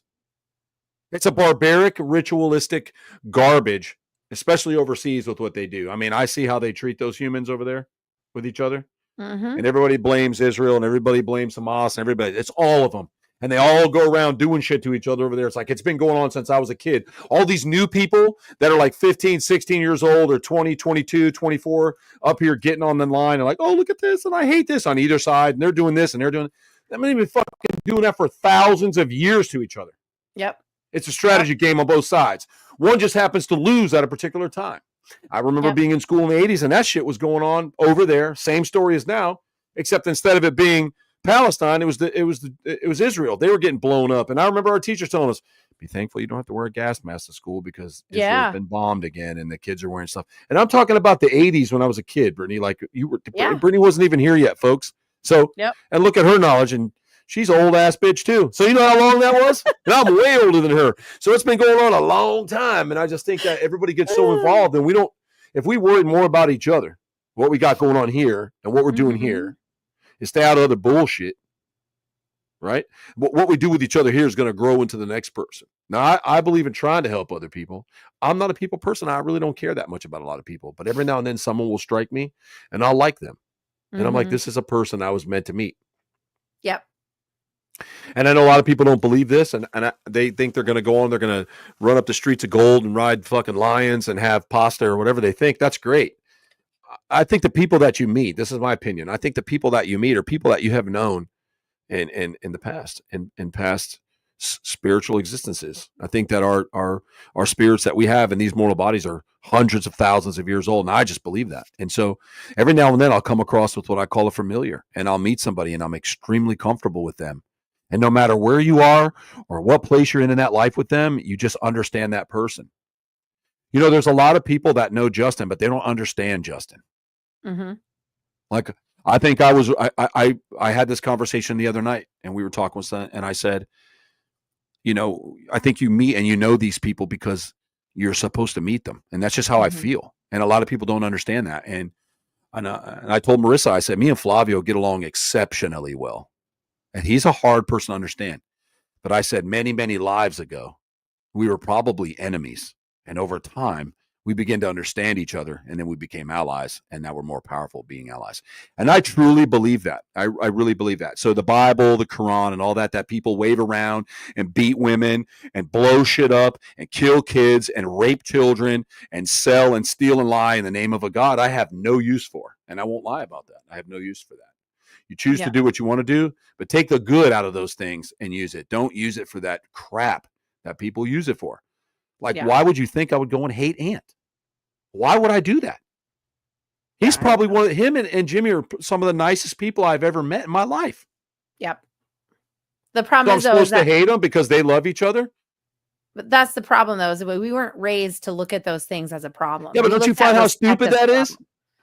It's a barbaric, ritualistic garbage, especially overseas with what they do. I mean, I see how they treat those humans over there with each other. And everybody blames Israel and everybody blames Hamas and everybody. It's all of them. And they all go around doing shit to each other over there. It's like it's been going on since I was a kid. All these new people that are like 15, 16 years old or 20, 22, 24 up here getting on the line and like, oh, look at this. And I hate this on either side. And they're doing this and they're doing that. They've been fucking doing that for thousands of years to each other. Yep. It's a strategy game on both sides. One just happens to lose at a particular time. I remember being in school in the 80s and that shit was going on over there. Same story as now, except instead of it being Palestine, it was Israel. They were getting blown up. And I remember our teachers telling us, be thankful you don't have to wear a gas mask to school because Israel's been bombed again and the kids are wearing stuff. And I'm talking about the 80s when I was a kid, Brittany. Like Brittany wasn't even here yet, folks. So, and look at her knowledge, and she's an old ass bitch too. So you know how long that was? And I'm way older than her. So it's been going on a long time. And I just think that everybody gets so involved and we don't, if we worried more about each other, what we got going on here and what we're doing here, and stay out of other bullshit, right? But what we do with each other here is going to grow into the next person. Now, I believe in trying to help other people. I'm not a people person. I really don't care that much about a lot of people. But every now and then someone will strike me and I'll like them. And I'm like, this is a person I was meant to meet. Yep. And I know a lot of people don't believe this, and they think they're going to go on, they're going to run up the streets of gold and ride fucking lions and have pasta or whatever they think. That's great. I think the people that you meet, this is my opinion, I think the people that you meet are people that you have known in the past, in past spiritual existences. I think that our spirits that we have in these mortal bodies are hundreds of thousands of years old, and I just believe that. And so every now and then I'll come across with what I call a familiar, and I'll meet somebody and I'm extremely comfortable with them. And no matter where you are or what place you're in that life with them, you just understand that person. You know, there's a lot of people that know Justin, but they don't understand Justin. Like, I think I had this conversation the other night and we were talking with someone and I said, you know, I think you meet and you know these people because you're supposed to meet them. And that's just how I feel. And a lot of people don't understand that. And I told Marissa, I said, me and Flavio get along exceptionally well. And he's a hard person to understand. But I said many, many lives ago, we were probably enemies. And over time, we began to understand each other. And then we became allies. And now we're more powerful being allies. And I truly believe that. I really believe that. So the Bible, the Quran, and all that people wave around and beat women and blow shit up and kill kids and rape children and sell and steal and lie in the name of a God, I have no use for. And I won't lie about that. I have no use for that. You choose to do what you want to do, but take the good out of those things and use it. Don't use it for that crap that people use it for. Like, why would you think I would go and hate Ant? Why would I do that? He's probably one of him and Jimmy are some of the nicest people I've ever met in my life. Yep. The problem so I'm supposed to hate them because they love each other. But that's the problem, though, is we weren't raised to look at those things as a problem. Yeah, but don't you find how stupid that is?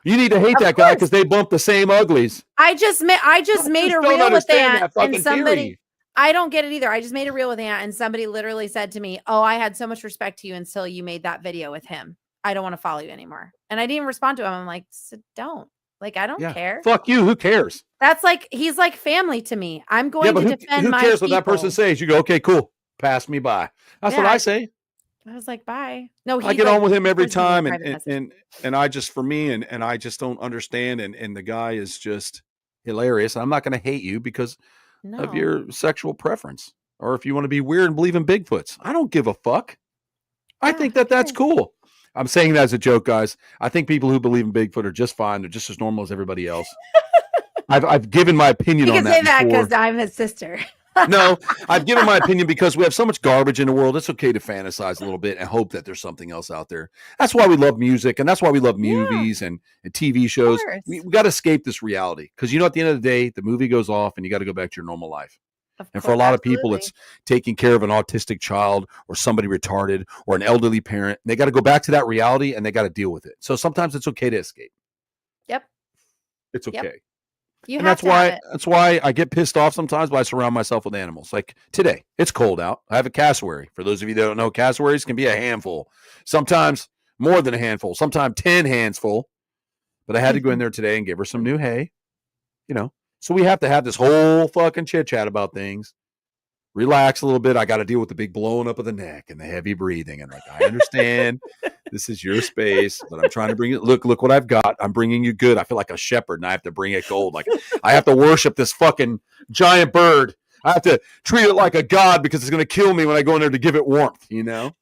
You need to hate that guy because they bump the same uglies. I just made a reel with that and somebody. I don't get it either. I just made a reel with Aunt, and somebody literally said to me, "Oh, I had so much respect to you until you made that video with him. I don't want to follow you anymore." And I didn't respond to him. I'm like, don't. Like, I don't care. Fuck you. Who cares? That's like, he's like family to me. I'm going to defend my people. Who cares what that person says? You go, okay, cool. Pass me by. That's what I say. I was like, bye. No, I get on with him every time. And I just, for me, and I just don't understand. And the guy is just hilarious. I'm not going to hate you because of your sexual preference. Or if you want to be weird and believe in Bigfoots. I don't give a fuck. I think that's cool. I'm saying that as a joke, guys. I think people who believe in Bigfoot are just fine. They're just as normal as everybody else. I've given my opinion on that. You can say that because I'm his sister. No, I've given my opinion because we have so much garbage in the world. It's okay to fantasize a little bit and hope that there's something else out there. That's why we love music, and that's why we love movies and TV shows. We got to escape this reality because, at the end of the day, the movie goes off and you got to go back to your normal life. And for a lot of people, it's taking care of an autistic child or somebody retarded or an elderly parent. They got to go back to that reality and they got to deal with it. So sometimes it's okay to escape. Yep. It's okay. Yep. And that's why I get pissed off sometimes, but I surround myself with animals. Like today, it's cold out. I have a cassowary. For those of you that don't know, cassowaries can be a handful. Sometimes more than a handful. Sometimes 10 hands full. But I had to go in there today and give her some new hay. So we have to have this whole fucking chit chat about things. Relax a little bit. I got to deal with the big blowing up of the neck and the heavy breathing. And I understand this is your space, but I'm trying to bring it. Look what I've got. I'm bringing you good. I feel like a shepherd and I have to bring it gold. Like I have to worship this fucking giant bird. I have to treat it like a god because it's going to kill me when I go in there to give it warmth, And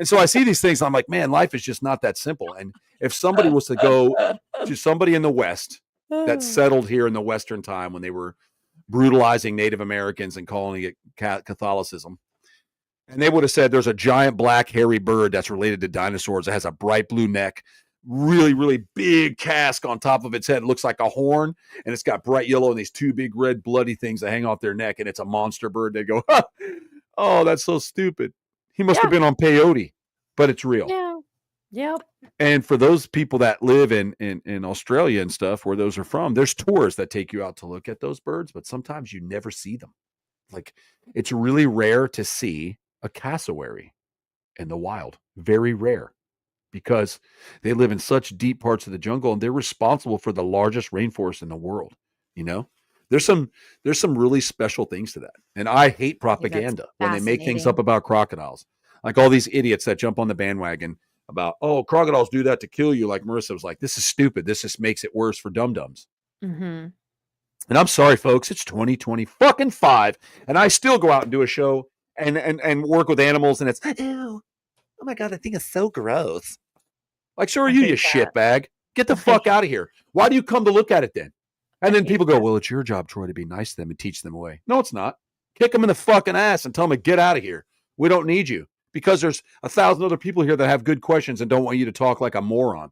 so I see these things. I'm like, man, life is just not that simple. And if somebody was to go to somebody in the West that settled here in the Western time when they were brutalizing Native Americans and calling it Catholicism. And they would have said there's a giant black hairy bird that's related to dinosaurs that has a bright blue neck, really, really big casque on top of its head. It looks like a horn, and it's got bright yellow and these two big red bloody things that hang off their neck, and it's a monster bird. They go, oh, that's so stupid. He must have been on peyote, but it's real. Yeah. Yep. And for those people that live in Australia and stuff, where those are from, there's tours that take you out to look at those birds, but sometimes you never see them. Like it's really rare to see a cassowary in the wild. Very rare because they live in such deep parts of the jungle and they're responsible for the largest rainforest in the world. There's some really special things to that. And I hate propaganda when they make things up about crocodiles. Like all these idiots that jump on the bandwagon about, oh, crocodiles do that to kill you. Like Marissa was like, this is stupid. This just makes it worse for dum-dums. Mm-hmm. And I'm sorry, folks, it's 2025, and I still go out and do a show and work with animals, and it's, oh my God, I think it's so gross. Like, sure, you shitbag. Get the fuck out of here. Why do you come to look at it then? And then people go, well, it's your job, Troy, to be nice to them and teach them away. No, it's not. Kick them in the fucking ass and tell them to get out of here. We don't need you. Because there's 1,000 other people here that have good questions and don't want you to talk like a moron.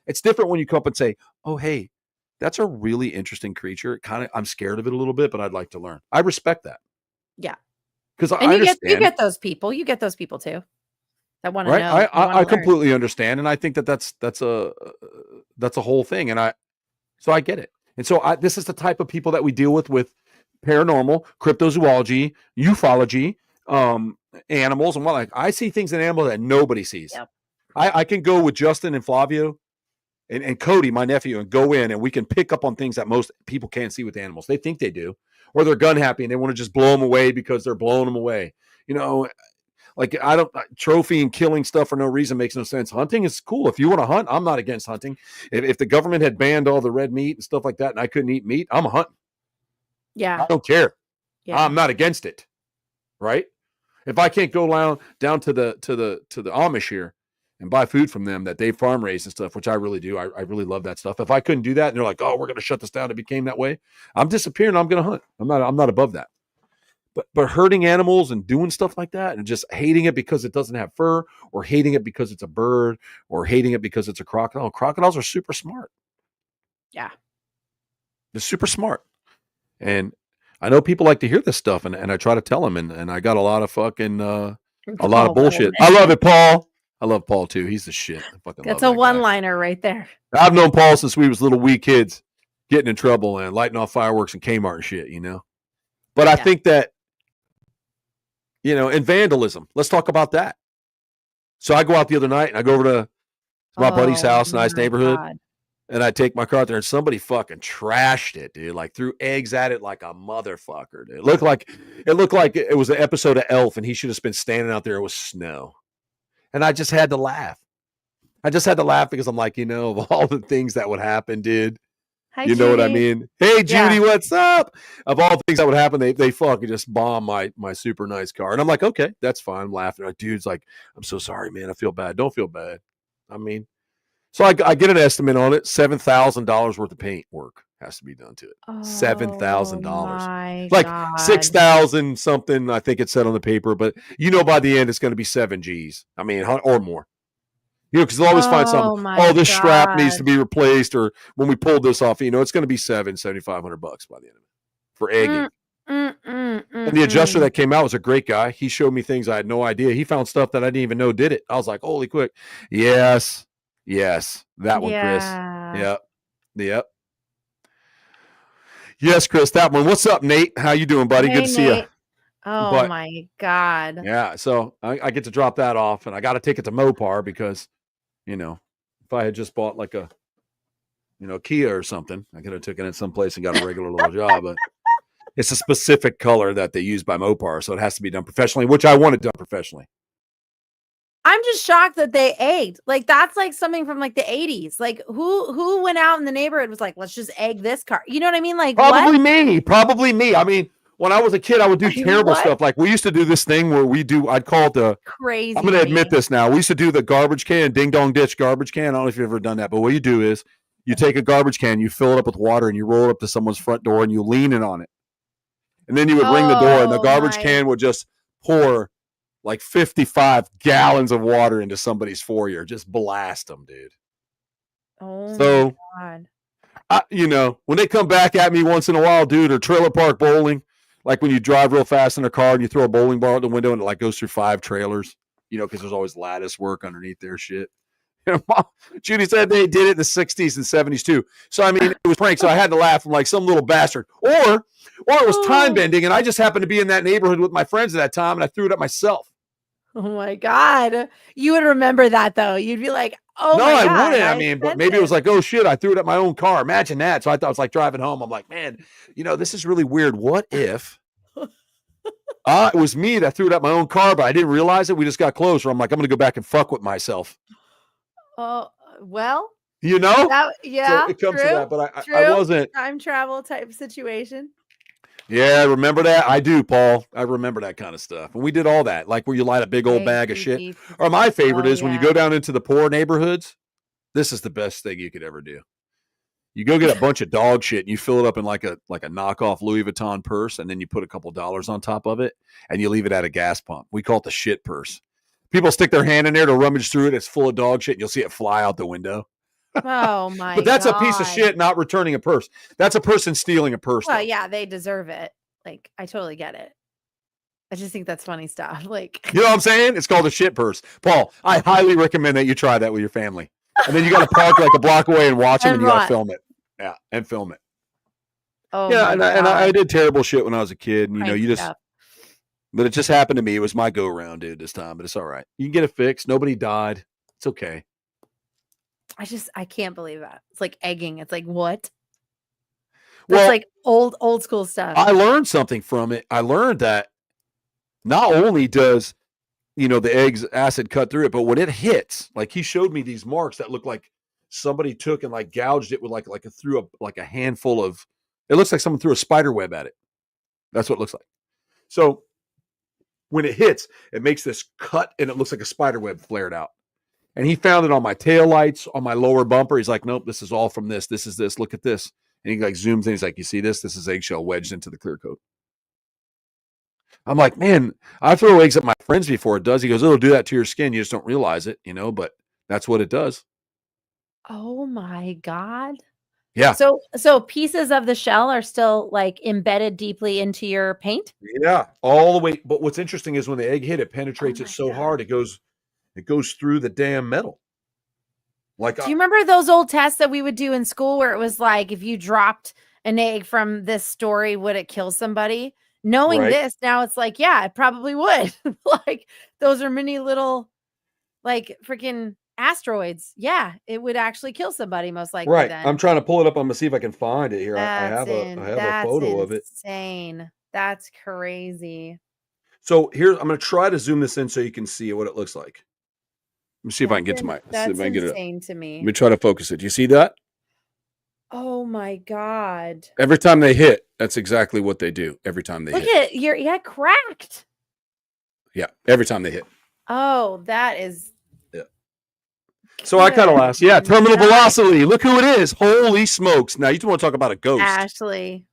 It's different when you come up and say, oh, hey, that's a really interesting creature. I'm scared of it a little bit, but I'd like to learn. I respect that. Yeah. Because I understand. You get those people. You get those people too that want to know. I completely understand. And I think that's a whole thing. And so I get it. And so this is the type of people that we deal with paranormal, cryptozoology, ufology, animals and whatnot. I see things in animals that nobody sees. Yep. I can go with Justin and Flavio and Cody, my nephew, and go in and we can pick up on things that most people can't see with animals. They think they do, or they're gun happy and they want to just blow them away because they're blowing them away. Like trophy and killing stuff for no reason makes no sense. Hunting is cool. If you want to hunt, I'm not against hunting. If the government had banned all the red meat and stuff like that and I couldn't eat meat, I'm hunting. Yeah. I don't care. Yeah. I'm not against it. Right? If I can't go down to the Amish here and buy food from them that they farm raised and stuff, which I really do. I really love that stuff. If I couldn't do that and they're like, oh, we're going to shut this down, it became that way, I'm disappearing. I'm going to hunt. I'm not above that. But hurting animals and doing stuff like that and just hating it because it doesn't have fur, or hating it because it's a bird, or hating it because it's a crocodile. Crocodiles are super smart. Yeah. They're super smart. And I know people like to hear this stuff, and I try to tell them, and I got a lot of fucking a lot of bullshit. I love it, Paul. I love Paul too. He's the shit. I fucking That's love a that one-liner right there. I've known Paul since we was little wee kids, getting in trouble and lighting off fireworks in Kmart and shit, you know. But I think that, you know, and vandalism. Let's talk about that. So I go out the other night and I go over to my buddy's house, nice neighborhood, and I take my car out there, and somebody fucking trashed it, dude. Like threw eggs at it like a motherfucker, dude. It looked like it was an episode of Elf, and he should have been standing out there with snow. And I just had to laugh. I just had to laugh because I'm like, you know, of all the things that would happen, dude. Hi, you know Judy. what I mean? Hey, Judy, what's up? Of all the things that would happen, they fucking just bomb my super nice car. And I'm like, okay, that's fine. I'm laughing. Like, dude's like, I'm so sorry, man. I feel bad. Don't feel bad. I mean, so I get an estimate on it. $7,000 worth of paint work has to be done to it. $7,000. Like God. 6,000 something, I think it said on the paper. But you know, by the end, it's going to be 7 G's. I mean, or more. You know, because they'll always find something. Oh, this strap needs to be replaced, or when we pulled this off, you know, it's going to be $7,500 by the end of it for egging. And the adjuster that came out was a great guy. He showed me things I had no idea. He found stuff that I didn't even know did it. I was like, holy quick. Yes, that one, Chris. Yep. Yes, Chris, that one. What's up, Nate? How you doing, buddy? Hey, good to see you. Oh, my God. Yeah, so I get to drop that off, and I got to take it to Mopar because, you know, if I had just bought like a, you know, Kia or something, I could have taken it someplace and got a regular little job. But it's a specific color that they use by Mopar, so it has to be done professionally, which I want it done professionally. I'm just shocked that they egged. Like, that's like something from like the 80s. Like, who went out in the neighborhood was like, let's just egg this car. You know what I mean? Like, Probably me. I mean, when I was a kid, I would do terrible stuff. Like, we used to do this thing where I'd call it the crazy. I'm going to admit this now. We used to do the garbage can, ding dong ditch garbage can. I don't know if you've ever done that, but what you do is you take a garbage can, you fill it up with water, and you roll it up to someone's front door, and you lean in on it. And then you would ring the door, and the garbage can would just pour like 55 gallons of water into somebody's foyer. Just blast them, dude. Oh, so, my God. You know, when they come back at me once in a while, dude, or trailer park bowling, like when you drive real fast in a car and you throw a bowling ball out the window and it like goes through 5 trailers, you know, because there's always lattice work underneath their shit. Judy said they did it in the 60s and 70s too. So, I mean, it was prank. So I had to laugh from like some little bastard. Or it was time bending, and I just happened to be in that neighborhood with my friends at that time, and I threw it at myself. Oh, my God. You would remember that, though. You'd be like, oh, no, my God. No, I wouldn't. I mean, but maybe it was like, oh, shit, I threw it at my own car. Imagine that. So I thought it was like driving home. I'm like, man, you know, this is really weird. What if it was me that threw it at my own car, but I didn't realize it? We just got closer. I'm like, I'm going to go back and fuck with myself. Oh, well. You know? So it comes to that, but I wasn't. Time travel type situation. Yeah, remember that? I do, Paul. I remember that kind of stuff. And we did all that, like where you light a big old bag of shit. Or my favorite is when you go down into the poor neighborhoods. This is the best thing you could ever do. You go get a bunch of dog shit and you fill it up in like a knockoff Louis Vuitton purse, and then you put a couple dollars on top of it and you leave it at a gas pump. We call it the shit purse. People stick their hand in there to rummage through it. It's full of dog shit, and you'll see it fly out the window. Oh, my God. But that's a piece of shit, not returning a purse. That's a person stealing a purse. Well, yeah, they deserve it. Like, I totally get it. I just think that's funny stuff. Like, you know what I'm saying? It's called a shit purse. Paul, I highly recommend that you try that with your family. And then you got to park like a block away and watch them, and you got to film it. Yeah, and film it. Oh, yeah, and I did terrible shit when I was a kid. And, you know, you just... But it just happened to me. It was my go-around, dude, this time. But it's all right. You can get it fixed. Nobody died. It's okay. I can't believe that. It's like egging. It's like, what? That's like old school stuff. I learned something from it. I learned that not only does, you know, the egg's acid cut through it, but when it hits, like he showed me these marks that look like somebody took and like gouged it with like a handful of, it looks like someone threw a spider web at it. That's what it looks like. So when it hits, it makes this cut and it looks like a spider web flared out. And he found it on my taillights, on my lower bumper. He's like, nope, this is all from this. This is this. Look at this. And he like zooms in. He's like, you see this? This is eggshell wedged into the clear coat. I'm like, man, I throw eggs at my friends before it does. He goes, it'll do that to your skin. You just don't realize it, but that's what it does. Oh my God. Yeah. So pieces of the shell are still like embedded deeply into your paint? Yeah. All the way. But what's interesting is when the egg hit, it Oh penetrates it my so God. hard, it goes through the damn metal. Like, Do you remember those old tests that we would do in school where it was like, if you dropped an egg from this story, would it kill somebody? Knowing right. this, now it's like, yeah, it probably would. Like, those are mini little, like, freaking asteroids. Yeah, it would actually kill somebody most likely Right. I'm then. trying to pull it up. I'm gonna see if I can find it here. I That's have a I in have a that's photo of it. insane. That's crazy. So here, I'm gonna try to zoom this in so you can see what it looks like. Let me see if I can get to see if That's I can get it up. insane to Let me. me try to focus it. Do you see that? Oh my God. Every time they hit, that's exactly what they do. Every time they Look hit. at your cracked. Yeah. Every time they hit. Oh, that is. Yeah. So I kind of laughed. Yeah. Terminal velocity. Look who it is. Holy smokes. Now you want to talk about a ghost. Ashley.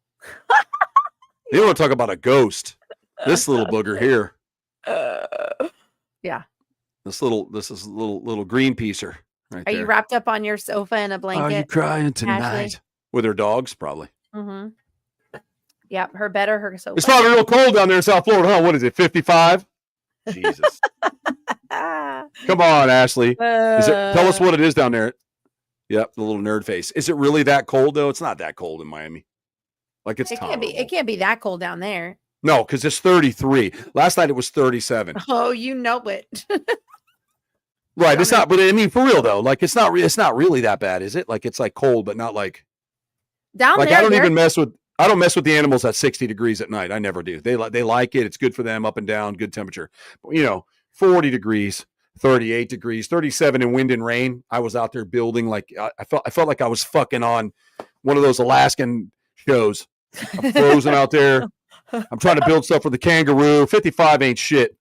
You want to talk about a ghost. This little booger here. Yeah. This is a little green piecer right Are there. you wrapped up on your sofa in a blanket? Are you crying tonight? Ashley? With her dogs, probably. Mm-hmm. Yep, her bed or her sofa. It's probably real cold down there in South Florida, huh? What is it, 55? Jesus. Come on, Ashley. Tell us what it is down there. Yep, the little nerd face. Is it really that cold, though? It's not that cold in Miami. Like, it's tolerable. It can't be that cold down there. No, because it's 33. Last night it was 37. Oh, you know it. Right. It's not, but I mean, for real though, like it's not really that bad, is it? Like it's like cold, but not like down like there. I don't mess with the animals at 60 degrees at night. I never do. They like it. It's good for them, up and down, good temperature. 40 degrees, 38 degrees, 37 in wind and rain. I was out there building like I felt like I was fucking on one of those Alaskan shows. I'm frozen out there. I'm trying to build stuff for the kangaroo. 55 ain't shit.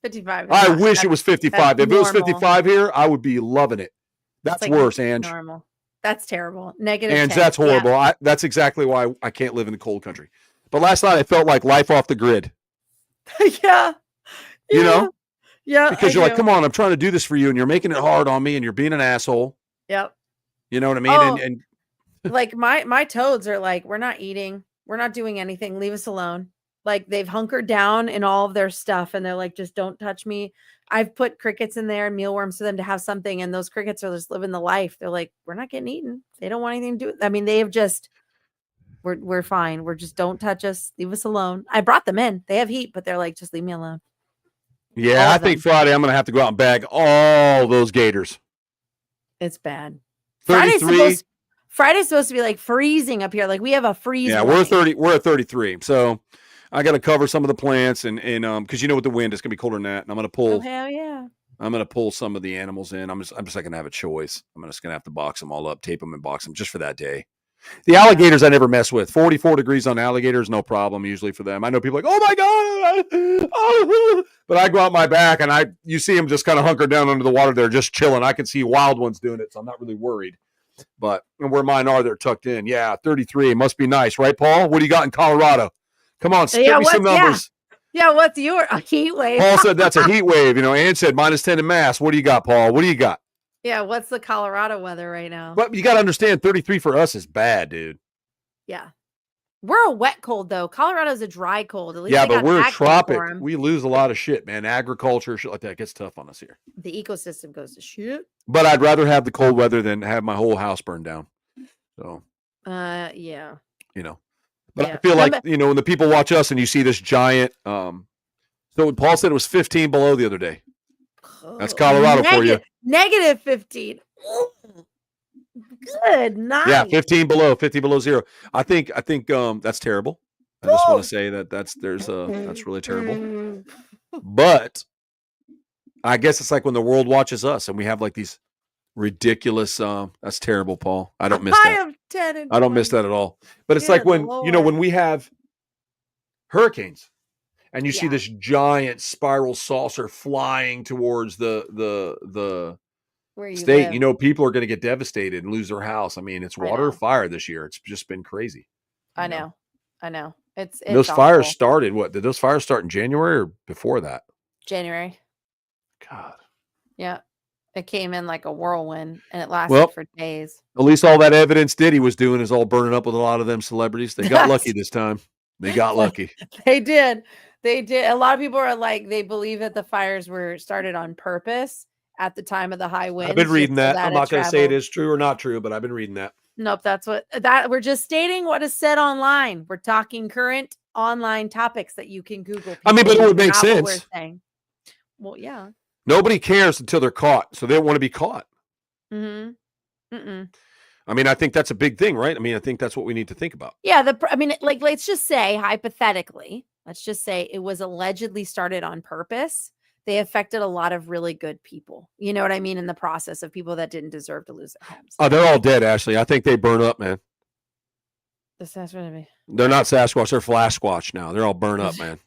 55. I wish it was 55. If it was 55 here, I would be loving it. That's like worse, Ange. Normal. That's terrible. Negative. Ange, that's horrible. Yeah. That's exactly why I can't live in the cold country. But last night I felt like life off the grid. Yeah. You know? Yeah. Because you're like, come on, I'm trying to do this for you, and you're making it hard on me, and you're being an asshole. Yep. You know what I mean? Oh, and like my toads are like, we're not eating. We're not doing anything. Leave us alone. Like they've hunkered down in all of their stuff and they're like, just don't touch me. I've put crickets in there and mealworms for them to have something. And those crickets are just living the life. They're like, we're not getting eaten. They don't want anything to do with it. I mean, they have just, we're fine. We're just, don't touch us. Leave us alone. I brought them in. They have heat, but they're like, just leave me alone. Yeah, I think Friday I'm going to have to go out and bag all those gators. It's bad. 33. Friday's supposed to be like freezing up here. Like we have a freeze. Yeah, we're at 33. So I got to cover some of the plants and because with the wind, it's gonna be colder than that. And I'm gonna pull. Oh hell yeah! I'm gonna pull some of the animals in. I'm just not gonna have a choice. I'm just gonna have to box them all up, tape them, and box them just for that day. The alligators I never mess with. 44 degrees on alligators, no problem usually for them. I know people are like, oh my god, oh. But I go out my back and you see them just kind of hunkered down under the water. They're just chilling. I can see wild ones doing it, so I'm not really worried. But where mine are, they're tucked in. Yeah, 33. It must be nice, right, Paul? What do you got in Colorado? Come on, spit me some numbers. Yeah, what's a heat wave? Paul said that's a heat wave. Ann said -10 in Mass. What do you got, Paul? What do you got? Yeah, what's the Colorado weather right now? But you got to understand, 33 for us is bad, dude. Yeah. We're a wet cold, though. Colorado's a dry cold. At least but we're a tropic. We lose a lot of shit, man. Agriculture, shit like that gets tough on us here. The ecosystem goes to shit. But I'd rather have the cold weather than have my whole house burned down. So. Yeah. But I feel like, when the people watch us and you see this giant, so Paul said it was 15 below the other day. That's Colorado for you. Negative 15. Good night. Yeah, 15 below zero. I think that's terrible. I just want to say that's really terrible. But I guess it's like when the world watches us and we have like these ridiculous that's terrible, Paul. I don't miss that. I don't miss that at all. But it's like when when we have hurricanes and you see this giant spiral saucer flying towards the state, people are going to get devastated and lose their house. I mean, it's water or fire this year. It's just been crazy. I know. It's Those fires awful. started, what? Did those fires start in January or before that? January. God. Yeah. It came in like a whirlwind and it lasted Well, for days. at least all that evidence Diddy was doing is all burning up with a lot of them celebrities. They got lucky this time. They got lucky. They did. They did. A lot of people are like, they believe that the fires were started on purpose at the time of the high winds. I've been reading so that. I'm not going to say it is true or not true, but I've been reading that. Nope, we're just stating what is said online. We're talking current online topics that you can Google. I mean, but it would make sense. What we're saying. Well, yeah. Nobody cares until they're caught, so they don't want to be caught. I mean, I think that's a big thing, right? I mean, I think that's what we need to think about. Yeah, like, let's just say hypothetically, let's just say it was allegedly started on purpose. They affected a lot of really good people. You know what I mean? In the process of people that didn't deserve to lose their homes. Oh, they're all dead, Ashley. I think they burn up, man. That's what I mean. They're not Sasquatch. They're Flash Squatch now. They're all burned up, man.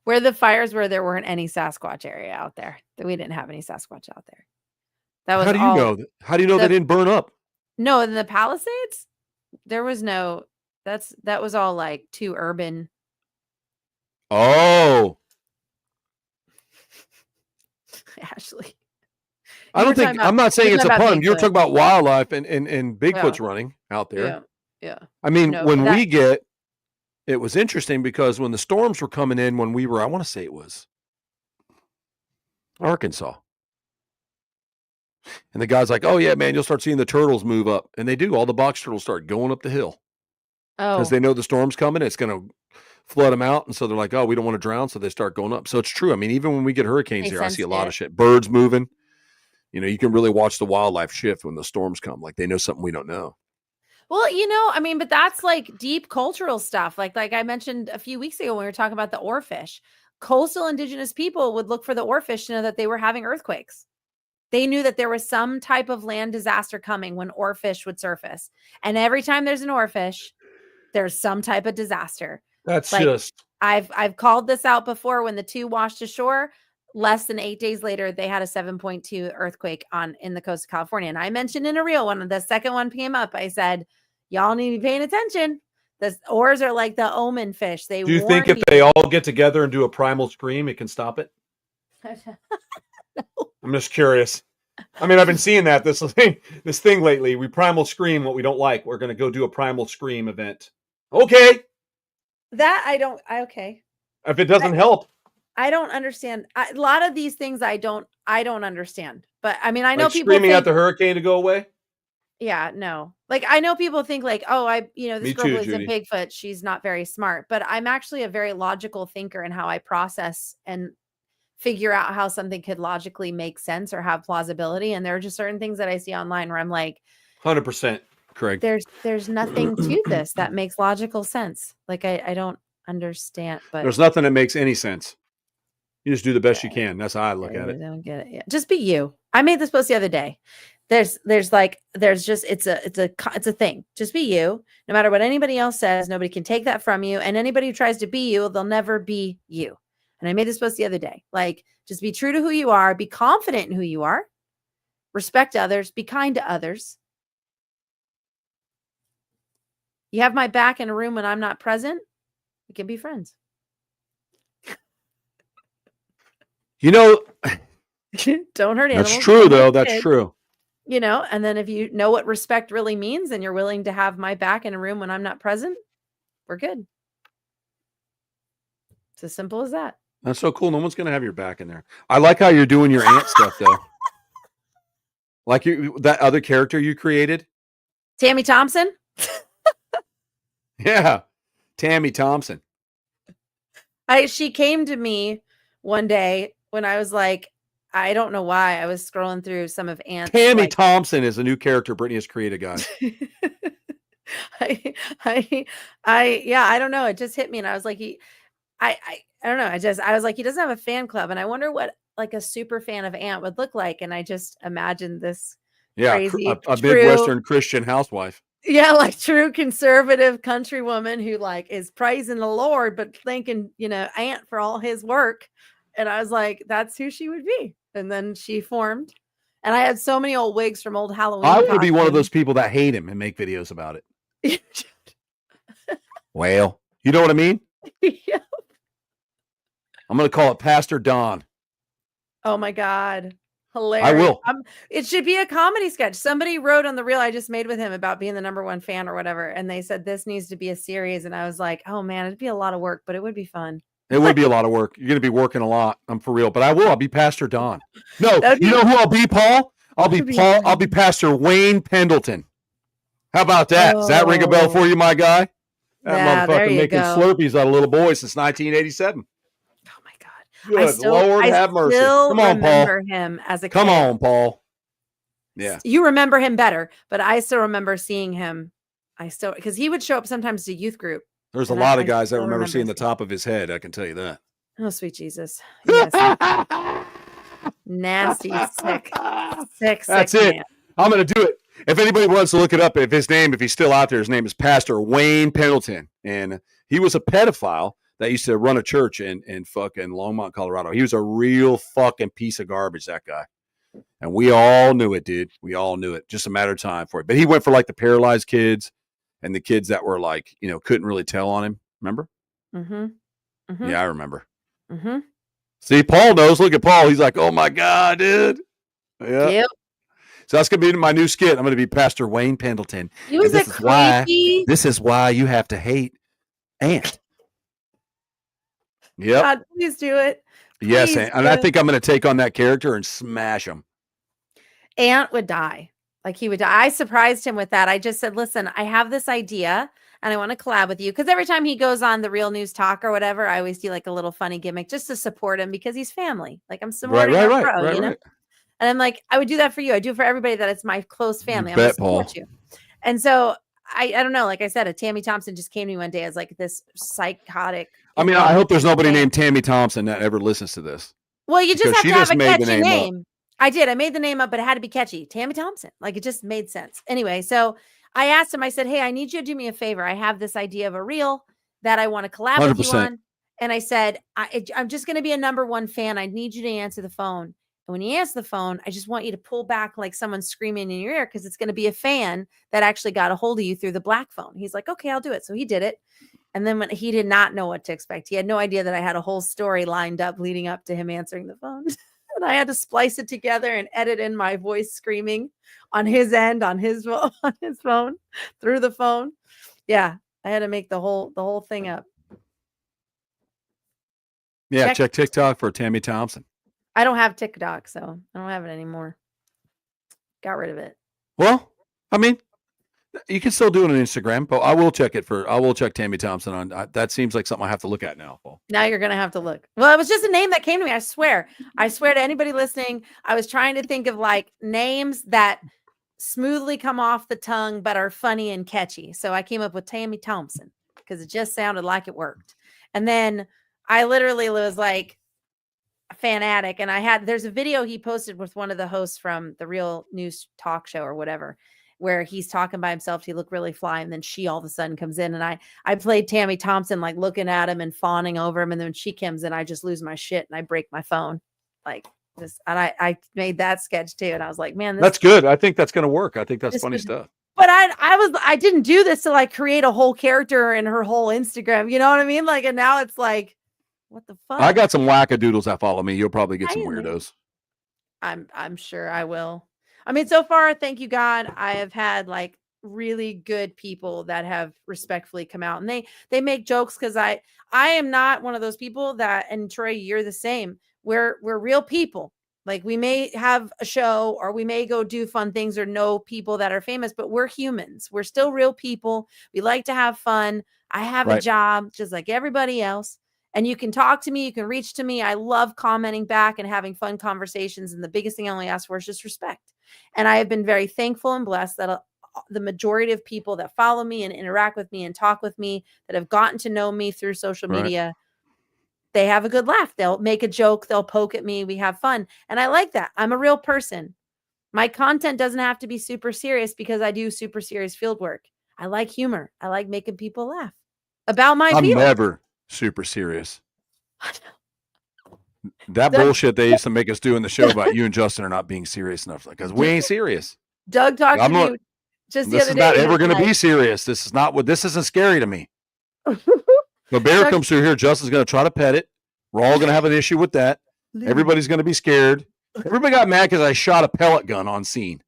Where the fires were, there weren't any Sasquatch area out there. We didn't have any Sasquatch out there. That was How do you know? How do you know they didn't burn up? No, in the Palisades, there was no. That was all like too urban. Oh, Ashley. I don't think I'm not saying it's a pun. You're talking about wildlife and Bigfoot's running out there. Yeah. I mean, when we get, it was interesting because when the storms were coming in, when we were, I want to say it was Arkansas. And the guy's like, oh, yeah, man, you'll start seeing the turtles move up. And they do. All the box turtles start going up the hill. Oh. Because they know the storm's coming. It's going to flood them out. And so they're like, oh, we don't want to drown. So they start going up. So it's true. I mean, even when we get hurricanes here, I see a lot of shit. Birds moving. You know, you can really watch the wildlife shift when the storms come. Like they know something we don't know. Well, I mean, but that's like deep cultural stuff. Like I mentioned a few weeks ago when we were talking about the oarfish. Coastal indigenous people would look for the oarfish to know that they were having earthquakes. They knew that there was some type of land disaster coming when oarfish would surface. And every time there's an oarfish, there's some type of disaster. That's like, just... I've called this out before when the two washed ashore. Less than 8 days later, they had a 7.2 earthquake in the coast of California. And I mentioned in a reel, when the second one came up, I said, y'all need to be paying attention. The oars are like the omen fish. Do you think if they all get together and do a primal scream, it can stop it? No. I'm just curious. I mean, I've been seeing this thing lately. We primal scream what we don't like. We're going to go do a primal scream event. Okay. Okay. If it doesn't help. I don't understand. A lot of these things I don't understand. But I mean, I know people screaming at the hurricane to go away. Yeah, no. Like I know people think like, oh, this girl lives in Bigfoot. She's not very smart. But I'm actually a very logical thinker in how I process and figure out how something could logically make sense or have plausibility. And there are just certain things that I see online where I'm like, 100% correct. There's nothing to this that makes logical sense. Like I don't understand. But there's nothing that makes any sense. You just do the best you can. That's how I look at it. I don't get it. Yeah. Just be you. I made this post the other day. It's a thing. Just be you. No matter what anybody else says, nobody can take that from you. And anybody who tries to be you, they'll never be you. And I made this post the other day. Like, just be true to who you are. Be confident in who you are. Respect others. Be kind to others. You have my back in a room when I'm not present. We can be friends. Don't hurt animals. That's true, though. That's true. And then if you know what respect really means and you're willing to have my back in a room when I'm not present, we're good. It's as simple as that. That's so cool. No one's going to have your back in there. I like how you're doing your ant stuff, though. Like that other character you created. Tammy Thompson? Yeah. Tammy Thompson. She came to me one day when I was like, I don't know why. I was scrolling through some of Ant's. Tammy Thompson is a new character Brittany has created, guys. I don't know. It just hit me. And I was like, I don't know. I was like, he doesn't have a fan club. And I wonder what like a super fan of Ant would look like. And I just imagined this crazy, a Midwestern Christian housewife. Yeah, like true conservative country woman who like is praising the Lord, but thanking, Ant for all his work. And I was like, that's who she would be. And then she formed. And I had so many old wigs from old Halloween. I would be one of those people that hate him and make videos about it. Well, you know what I mean? Yeah. I'm going to call it Pastor Don. Oh my God. I Hilarious. will. It should be a comedy sketch. Somebody wrote on the reel I just made with him about being the number one fan or whatever. And they said this needs to be a series. And I was like, oh man, it'd be a lot of work, but it would be fun. It would be a lot of work. You're going to be working a lot. I'm for real, but I will. I'll be Pastor Don. No, you know who I'll be, Paul? I'll be Pastor Wayne Pendleton. How about that? Does that ring a bell for you, my guy? That motherfucker making Slurpees out of little boys since 1987. Oh my God. Good Lord, have mercy. Come on, Paul. I remember him as a kid. Come on, Paul. Yeah. You remember him better, but I still remember seeing him. Because he would show up sometimes to youth group. There's a lot of guys that remember seeing the top of his head. I can tell you that. Oh, sweet Jesus. Yes. Nasty, sick. That's it. Man. I'm going to do it. If anybody wants to look it up, if he's still out there, his name is Pastor Wayne Pendleton. And he was a pedophile that used to run a church in fucking Longmont, Colorado. He was a real fucking piece of garbage, that guy. And we all knew it, dude. We all knew it. Just a matter of time for it. But he went for like the paralyzed kids and the kids that were like, couldn't really tell on him. Remember? Mm-hmm. Mm-hmm. Yeah, I remember. Mm-hmm. See, Paul knows. Look at Paul. He's like, oh my God, dude. Yeah. Yep. So that's going to be my new skit. I'm going to be Pastor Wayne Pendleton. This is why you have to hate Ant. Yep. God, please do it. Yes, and I think I'm going to take on that character and smash him. Ant would die. Like he would die. I surprised him with that. I just said, listen, I have this idea and I want to collab with you. Because every time he goes on the Real News Talk or whatever, I always do like a little funny gimmick just to support him because he's family. Like I'm supporting our bro, you know? Right. And I'm like, I would do that for you. I do it for everybody that it's my close family. I'm going to support you. And so I don't know. Like I said, Tammy Thompson just came to me one day as like this psychotic. I mean, I hope there's nobody named Tammy Thompson that ever listens to this. Well, you just have to have a catchy name. I did. I made the name up, but it had to be catchy. Tammy Thompson. Like it just made sense. Anyway, so I asked him, I said, hey, I need you to do me a favor. I have this idea of a reel that I want to collab 100%. With you on. And I said, I'm just going to be a number one fan. I need you to answer the phone. And when you answer the phone, I just want you to pull back like someone screaming in your ear because it's going to be a fan that actually got a hold of you through the black phone. He's like, okay, I'll do it. So he did it. And then when he did not know what to expect, he had no idea that I had a whole story lined up leading up to him answering the phone. And I had to splice it together and edit in my voice screaming on his end, on his phone, through the phone. Yeah, I had to make the whole thing up. Yeah, check TikTok for Tammy Thompson. I don't have TikTok, so I don't have it anymore. Got rid of it. Well, I mean, you can still do it on Instagram, but I will check Tammy Thompson on. That seems like something I have to look at now, Paul. Now you're gonna have to look. Well, it was just a name that came to me. I swear to anybody listening, I was trying to think of like names that smoothly come off the tongue but are funny and catchy. So I came up with Tammy Thompson because it just sounded like it worked. And then I literally was like fanatic, and there's a video he posted with one of the hosts from the Real News Talk show or whatever, where he's talking by himself. He looked really fly, and then she all of a sudden comes in, and I played Tammy Thompson, like looking at him and fawning over him, and then when she comes in, I just lose my shit and I break my phone, like this. And I made that sketch too, and I was like, man, that's good. I think that's gonna work. I think that's funny stuff. But I didn't do this to like create a whole character and her whole Instagram. You know what I mean? Like, and now it's like, what the fuck? I got some wackadoodles that follow me. You'll probably get some weirdos. I'm sure I will. I mean, so far, thank you, God, I have had like really good people that have respectfully come out, and they make jokes because I am not one of those people that, and Troy, you're the same. We're real people. Like we may have a show or we may go do fun things or know people that are famous, but we're humans. We're still real people. We like to have fun. I have a job just like everybody else. And you can talk to me. You can reach to me. I love commenting back and having fun conversations. And the biggest thing I only ask for is just respect. And I have been very thankful and blessed that the majority of people that follow me and interact with me and talk with me that have gotten to know me through social media, they have a good laugh. They'll make a joke. They'll poke at me. We have fun. And I like that. I'm a real person. My content doesn't have to be super serious because I do super serious field work. I like humor. I like making people laugh about my field. I'm never super serious. That bullshit they used to make us do in the show about you and Justin are not being serious enough because we ain't serious. Doug talked to me just the other day. This is not ever going to be serious. This isn't scary to me. The bear comes through here. Justin's going to try to pet it. We're all going to have an issue with that. Everybody's going to be scared. Everybody got mad because I shot a pellet gun on scene.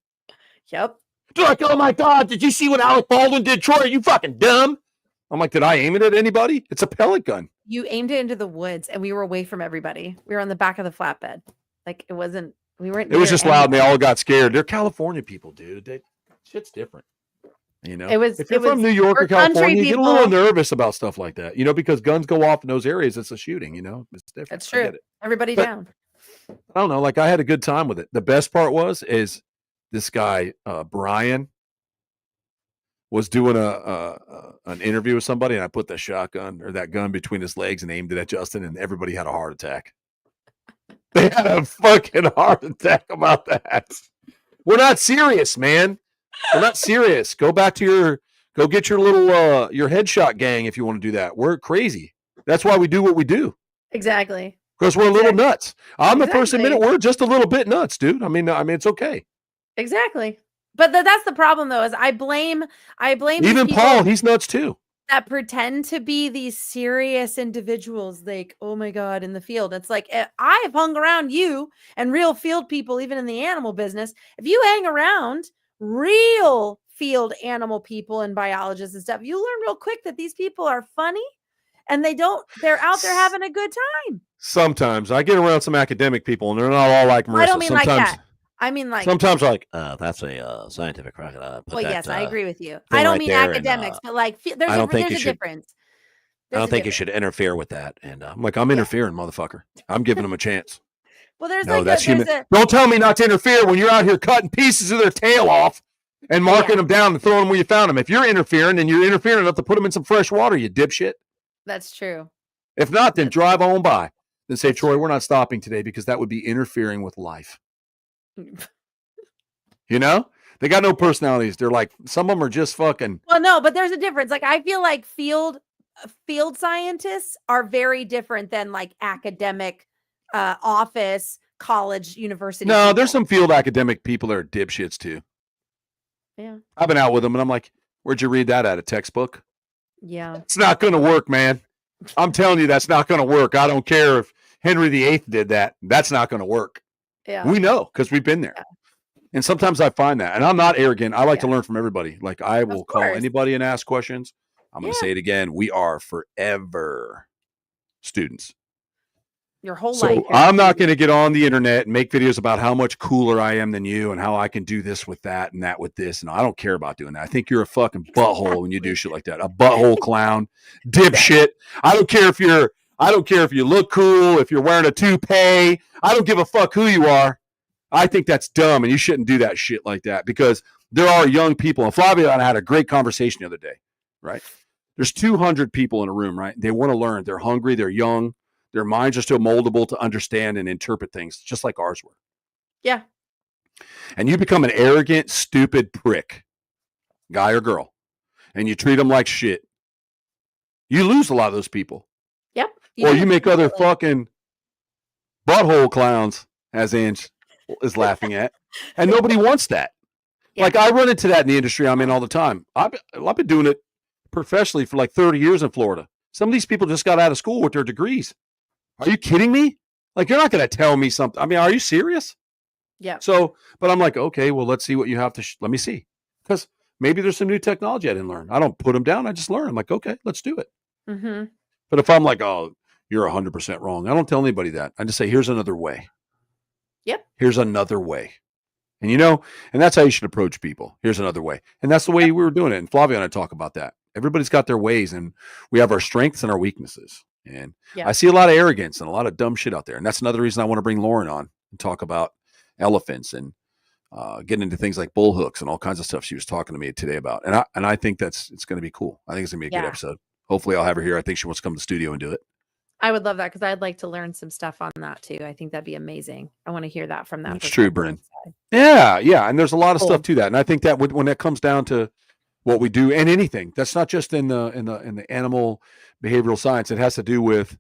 Yep. They're like, oh my God, did you see what Alec Baldwin did, Troy? Are you fucking dumb? I'm like, did I aim it at anybody? It's a pellet gun. You aimed it into the woods and we were away from everybody. We were on the back of the flatbed. Like it wasn't, we weren't. It was just loud and they all got scared. They're California people, dude. Shit's different. You know, if you're from New York or California, you get a little nervous about stuff like that, you know, because guns go off in those areas. It's a shooting, you know, it's different. That's true. Everybody down. I don't know. Like I had a good time with it. The best part is this guy, Brian, was doing an interview with somebody, and I put the shotgun or that gun between his legs and aimed it at Justin, and everybody had a heart attack. They had a fucking heart attack about that. We're not serious, man. We're not serious. Go get your little your headshot gang if you want to do that. We're crazy. That's why we do what we do. Exactly. Because we're a little nuts. I'm the first to admit it. We're just a little bit nuts, dude. I mean, it's okay. Exactly. But that's the problem, though, is I blame even Paul. He's nuts too. That pretend to be these serious individuals, like, oh my God, in the field. It's like, I've hung around you and real field people, even in the animal business. If you hang around real field animal people and biologists and stuff, you learn real quick that these people are funny and they're out there having a good time. Sometimes I get around some academic people and they're not all like Marissa. I don't mean like that. I mean, like sometimes, like that's a scientific crocodile. Well, yes, I agree with you. I don't mean academics, but like there's a difference. I don't think you should interfere with that. And I'm like, I'm interfering, motherfucker. I'm giving them a chance. Well, that's human. Don't tell me not to interfere when you're out here cutting pieces of their tail off and marking them down and throwing them where you found them. If you're interfering, then you're interfering enough to put them in some fresh water, you dipshit. That's true. If not, then drive on by. Then say, Troy, we're not stopping today because that would be interfering with life. You know, they got no personalities. They're like, some of them are just fucking. Well, no, but there's a difference. Like, I feel like field scientists are very different than like academic office, college, university. No, people. There's some field academic people that are dipshits too. Yeah. I've been out with them and I'm like, where'd you read that at? A textbook? Yeah. It's not going to work, man. I'm telling you, that's not going to work. I don't care if Henry VIII did that. That's not going to work. Yeah. We know because we've been there. Yeah. And sometimes I find that, and I'm not arrogant. I like to learn from everybody. Like I will call anybody and ask questions. I'm going to say it again. We are forever students. Your whole life. So I'm not going to get on the internet and make videos about how much cooler I am than you and how I can do this with that and that with this. And I don't care about doing that. I think you're a fucking butthole when you do shit like that. A butthole clown, dipshit. I don't care if you look cool, if you're wearing a toupee. I don't give a fuck who you are. I think that's dumb, and you shouldn't do that shit like that because there are young people. And Flavia and I had a great conversation the other day, right? There's 200 people in a room, right? They want to learn. They're hungry. They're young. Their minds are still moldable to understand and interpret things, just like ours were. Yeah. And you become an arrogant, stupid prick, guy or girl, and you treat them like shit. You lose a lot of those people. Yep. Or you make other fucking butthole clowns, as Ange is laughing at, and nobody wants that. Yeah. Like I run into that in the industry I'm in all the time. I've been doing it professionally for like 30 years in Florida. Some of these people just got out of school with their degrees. Are you kidding me? Like you're not going to tell me something. I mean, are you serious? Yeah. So, but I'm like, okay, well, let's see what you have to. Let me see, because maybe there's some new technology I didn't learn. I don't put them down. I just learn. I'm like, okay, let's do it. Mm-hmm. But if I'm like, oh, you're 100% wrong, I don't tell anybody that. I just say, here's another way. Yep. Here's another way. And and that's how you should approach people. Here's another way. And that's the way we were doing it. And Flavia and I talk about that. Everybody's got their ways and we have our strengths and our weaknesses. And I see a lot of arrogance and a lot of dumb shit out there. And that's another reason I want to bring Lauren on and talk about elephants and getting into things like bull hooks and all kinds of stuff she was talking to me today about. And I think it's going to be cool. I think it's going to be a good episode. Hopefully I'll have her here. I think she wants to come to the studio and do it. I would love that because I'd like to learn some stuff on that too. I think that'd be amazing. I want to hear that from that. That's true, Bryn. Yeah. And there's a lot of stuff to that. And I think that when it comes down to what we do and anything, that's not just in the animal behavioral science. It has to do with,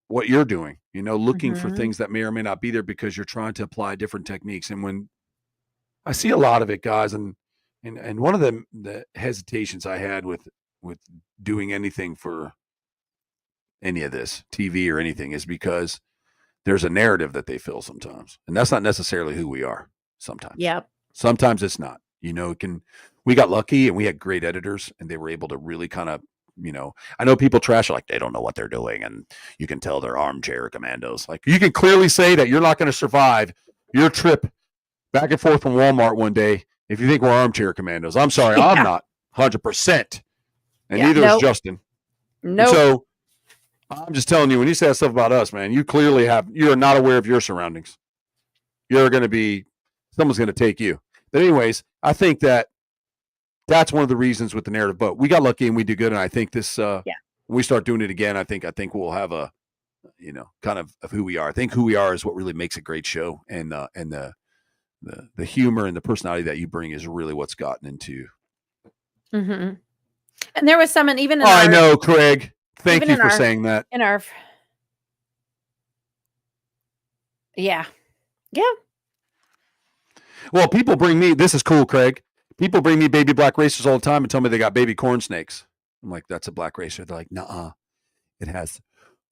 what you're doing, looking for things that may or may not be there because you're trying to apply different techniques. And when I see a lot of it, guys, and one of the hesitations I had with doing anything for any of this TV or anything is because there's a narrative that they fill sometimes. And that's not necessarily who we are sometimes. Yep. Sometimes it's not. We got lucky and we had great editors and they were able to really kind of, I know people trash like they don't know what they're doing and you can tell they're armchair commandos. Like you can clearly say that you're not going to survive your trip back and forth from Walmart one day if you think we're armchair commandos. I'm sorry, I'm not 100%. And neither is Justin. Nope. So I'm just telling you, when you say that stuff about us, man, you're not aware of your surroundings. Someone's going to take you. But anyways, I think that's one of the reasons with the narrative, but we got lucky and we do good. And I think this, when we start doing it again, I think we'll have a, kind of who we are. I think who we are is what really makes a great show. And the humor and the personality that you bring is really what's gotten into. Mm-hmm. And there was someone even in I know, Craig. Thank you for saying that. Yeah. Well, people bring me, this is cool, Craig. People bring me baby black racers all the time and tell me they got baby corn snakes. I'm like, that's a black racer. They're like, nuh-uh. It has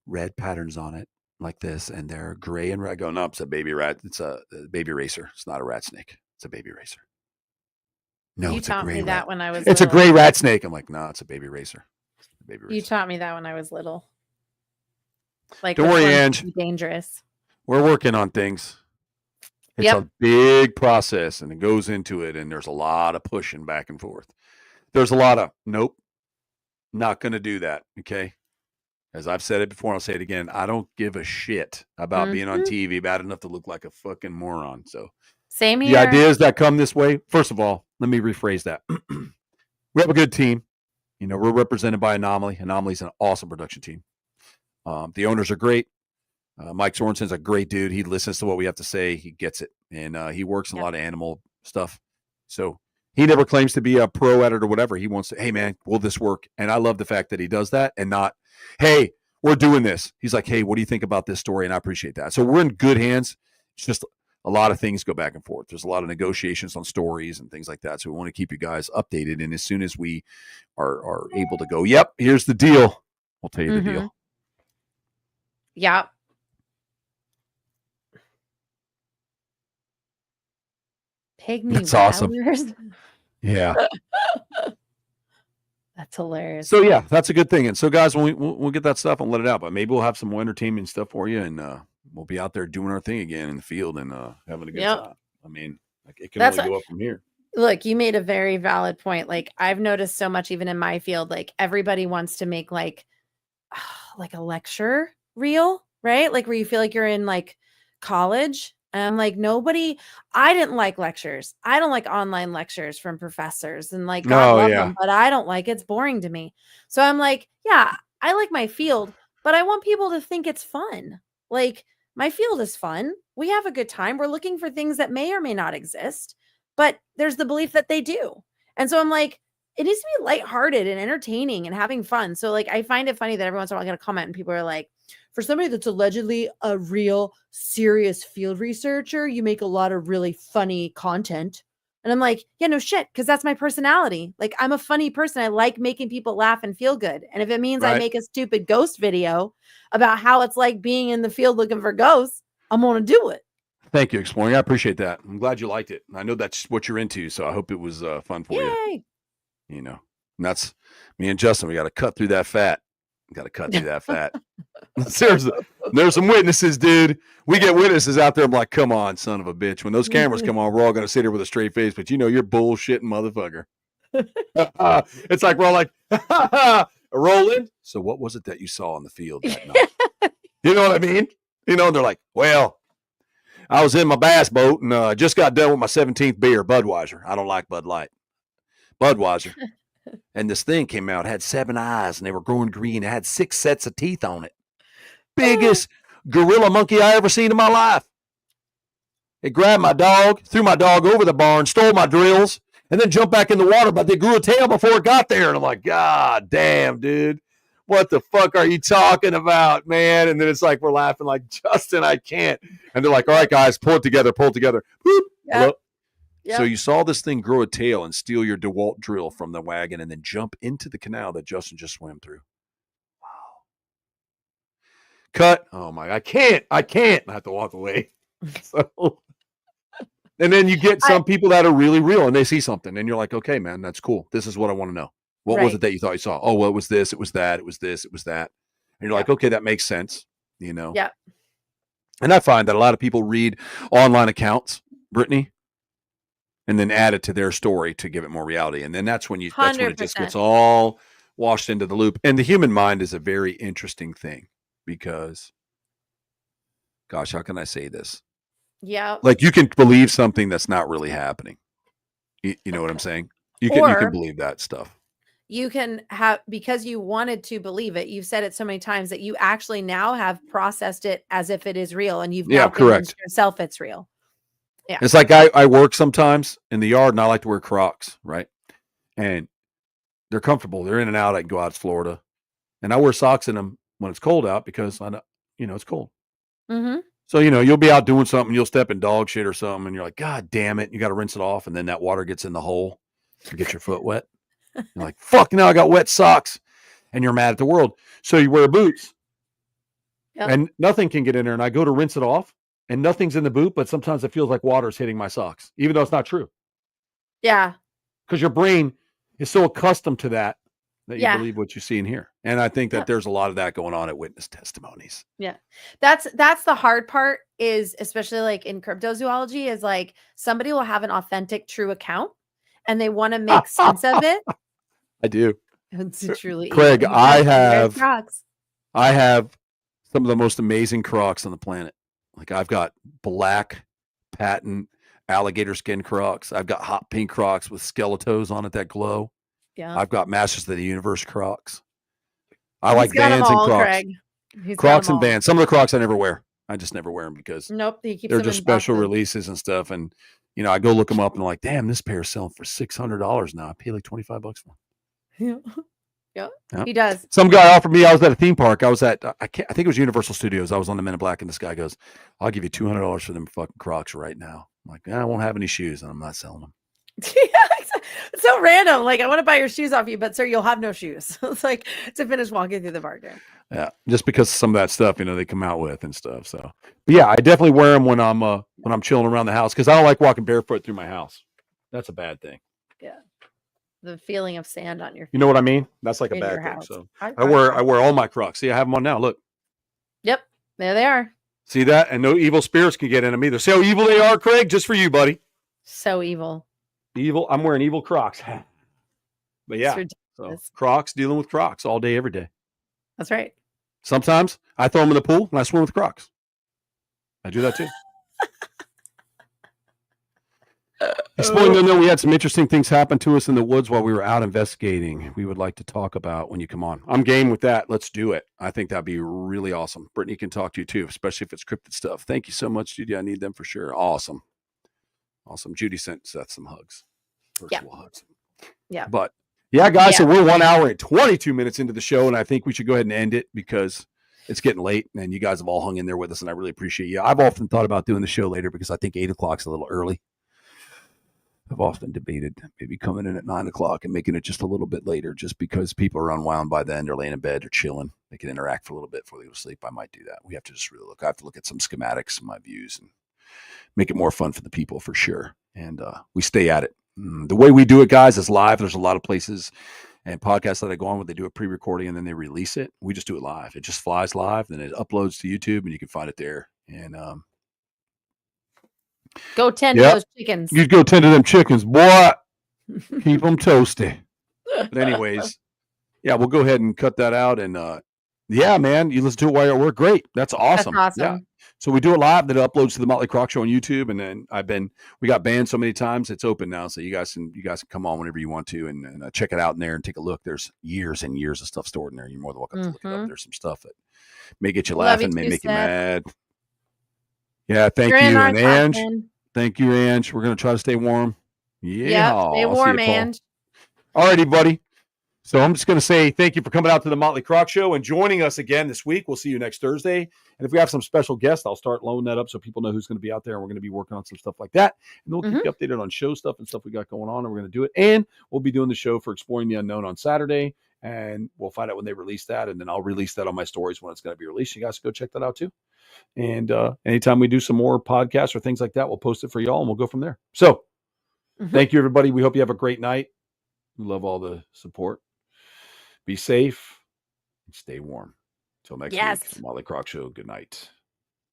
red patterns on it like this, and they're gray and red. I go, no, it's a baby rat. It's a baby racer. It's not a rat snake. It's a baby racer. No, you it's a gray taught me rat. that when I was It's little. a gray rat snake. I'm like, no, it's a baby racer. You taught me that when I was little. Like, don't worry, Ange. Dangerous. We're working on things. It's a big process, and it goes into it, and there's a lot of pushing back and forth. There's a lot of, nope, not going to do that, okay? As I've said it before, I'll say it again. I don't give a shit about being on TV bad enough to look like a fucking moron. So same here. The ideas that come this way, first of all, let me rephrase that. We have a good team. We're represented by Anomaly. Anomaly's an awesome production team. The owners are great. Mike Sorensen's a great dude. He listens to what we have to say. He gets it. And he works in a lot of animal stuff. So he never claims to be a pro at it or whatever. He wants to, hey, man, will this work? And I love the fact that he does that and not, hey, we're doing this. He's like, hey, what do you think about this story? And I appreciate that. So we're in good hands. It's just a lot of things go back and forth. There's a lot of negotiations on stories and things like that. So we want to keep you guys updated. And as soon as we are able to go, yep, here's the deal, we'll tell you the deal. Yep. Pygmy That's awesome. Yeah. That's hilarious. So yeah, that's a good thing. And so guys, when we'll get that stuff and let it out, but maybe we'll have some more entertainment stuff for you, and we'll be out there doing our thing again in the field and having a good time. I mean, it can only go up from here. Look, you made a very valid point. Like, I've noticed so much, even in my field, like everybody wants to make like a lecture reel, right? Like where you feel like you're in like college. And I'm like, I didn't like lectures. I don't like online lectures from professors, and like, God love them, but I don't like, it's boring to me. So I'm like, yeah, I like my field, but I want people to think it's fun. Like, my field is fun. We have a good time. We're looking for things that may or may not exist, but there's the belief that they do. And so I'm like, it needs to be lighthearted and entertaining and having fun. So like, I find it funny that every once in a while I get a comment and people are like, for somebody that's allegedly a real serious field researcher, you make a lot of really funny content. And I'm like, yeah, no shit. Cause that's my personality. Like, I'm a funny person. I like making people laugh and feel good. And if it means I make a stupid ghost video about how it's like being in the field looking for ghosts, I'm going to do it. Thank you, Exploring. I appreciate that. I'm glad you liked it. I know that's what you're into. So I hope it was fun for you. And that's me and Justin. We got to cut through that fat. There's some witnesses, dude. We get witnesses out there. I'm like, come on, son of a bitch. When those cameras come on, we're all going to sit here with a straight face, but you're bullshitting motherfucker. It's like, we're all like, rolling. So what was it that you saw in the field that night? You know what I mean? They're like, well, I was in my bass boat and I just got done with my 17th beer, Budweiser. I don't like Bud Light. Budweiser. And this thing came out, had 7 eyes, and they were growing green. It had 6 sets of teeth on it. Biggest gorilla monkey I ever seen in my life. It grabbed my dog, threw my dog over the barn, stole my drills, and then jumped back in the water, but they grew a tail before it got there. And I'm like, God damn, dude. What the fuck are you talking about, man? And then it's like, we're laughing like, Justin, I can't. And they're like, all right, guys, pull it together. Boop. Yep. So you saw this thing grow a tail and steal your DeWalt drill from the wagon and then jump into the canal that Justin just swam through. Wow. Cut. Oh my, I can't. I have to walk away. So, and then you get some people that are really real and they see something and you're like, okay, man, that's cool. This is what I want to know. What was it that you thought you saw? Oh, well, it was this, it was that, it was this, it was that. And you're like, okay, that makes sense. Yeah. And I find that a lot of people read online accounts, Brittany, and then add it to their story to give it more reality. And then that's when it just gets all washed into the loop. And the human mind is a very interesting thing because, gosh, how can I say this? Yeah. Like you can believe something that's not really happening. You know what I'm saying? You can believe that stuff. You can have, because you wanted to believe it. You've said it so many times that you actually now have processed it as if it is real. And you've now convinced yourself it's real. Yeah. It's like I work sometimes in the yard and I like to wear Crocs, right? And they're comfortable. They're in and out. I can go out to Florida. And I wear socks in them when it's cold out because I know, it's cold. Mm-hmm. So, you'll be out doing something, you'll step in dog shit or something, and you're like, God damn it. You got to rinse it off. And then that water gets in the hole and get your foot wet. You're like, fuck, now I got wet socks. And you're mad at the world. So you wear boots. Yep. And nothing can get in there. And I go to rinse it off and nothing's in the boot, but sometimes it feels like water's hitting my socks, even though it's not true. Yeah. Because your brain is so accustomed to that you believe what you see and hear. And I think that there's a lot of that going on at witness testimonies. Yeah. That's the hard part is, especially like in cryptozoology, is like somebody will have an authentic, true account and they want to make sense of it. I do. It's truly Craig, I have some of the most amazing Crocs on the planet. Like I've got black patent alligator skin Crocs. I've got hot pink Crocs with skeletos on it that glow. Yeah. I've got Masters of the Universe Crocs. I like Vans and Crocs. Crocs and Vans. Some of the Crocs I never wear. I just never wear them because they're just special releases and stuff. And I go look them up and I'm like, damn, this pair is selling for $600 now. I pay like $25 for them. Yeah, he does. Some guy offered me. I was at a theme park. I was at I think it was Universal Studios. I was on the Men in Black, and this guy goes, "I'll give you $200 for them fucking Crocs right now." I'm like, I won't have any shoes, and I'm not selling them. It's so random. Like, I want to buy your shoes off you, but sir, you'll have no shoes. It's like to finish walking through the park there. Yeah, just because of some of that stuff, they come out with and stuff. So, but yeah, I definitely wear them when I'm chilling around the house because I don't like walking barefoot through my house. That's a bad thing. Yeah. The feeling of sand on your feet. You know what I mean? That's like a bad thing. So I wear all my Crocs. See, I have them on now. Look. Yep. There they are. See that? And no evil spirits can get in them either. See how evil they are, Craig? Just for you, buddy. So evil. Evil. I'm wearing evil Crocs. But yeah. So Crocs, dealing with Crocs all day, every day. That's right. Sometimes I throw them in the pool and I swim with Crocs. I do that too. Explain, we had some interesting things happen to us in the woods while we were out investigating. We would like to talk about when you come on. I'm game with that. Let's do it. I think that'd be really awesome. Brittany can talk to you too, especially if it's cryptid stuff. Thank you so much, Judy. I need them for sure. Awesome. Judy sent Seth some hugs. Virtual hugs. Yeah. But yeah, guys, so we're 1 hour and 22 minutes into the show, and I think we should go ahead and end it because it's getting late, and you guys have all hung in there with us, and I really appreciate you. I've often thought about doing the show later because I think 8 o'clock's a little early. I've often debated maybe coming in at 9 o'clock and making it just a little bit later, just because people are unwound by then. They're laying in bed or chilling. They can interact for a little bit before they go to sleep. I might do that. We have to just really look. I have to look at some schematics, my views, and make it more fun for the people for sure. And we stay at it. The way we do it, guys, is live. There's a lot of places and podcasts that I go on where they do a pre-recording and then they release it. We just do it live. It just flies live, then it uploads to YouTube, and you can find it there. And go tend to those chickens. You go tend to them chickens, boy. Keep them toasty. But anyways, yeah, we'll go ahead and cut that out. And yeah, man, you listen to it while you're at work. Great. That's awesome. That's awesome. Yeah. So we do it live. That it uploads to the Motley Croc Show on YouTube. And then we got banned so many times. It's open now. So you guys can come on whenever you want to and check it out in there and take a look. There's years and years of stuff stored in there. You're more than welcome to look it up. There's some stuff that may get you laughing, may make you mad. Yeah, thank you, and Ange. Thank you, Ange. We're going to try to stay warm. Yeah. Yep, stay warm, Ange. All righty, buddy. So I'm just going to say thank you for coming out to the Motley Croc Show and joining us again this week. We'll see you next Thursday. And if we have some special guests, I'll start loading that up so people know who's going to be out there. And we're going to be working on some stuff like that. And we'll keep you updated on show stuff and stuff we got going on. And we're going to do it. And we'll be doing the show for Exploring the Unknown on Saturday. And we'll find out when they release that. And then I'll release that on my stories when it's going to be released. You guys go check that out too. And anytime we do some more podcasts or things like that, we'll post it for y'all and we'll go from there. So thank you, everybody. We hope you have a great night. We love all the support. Be safe and stay warm. Until next week, Motley Croc Show. Good night.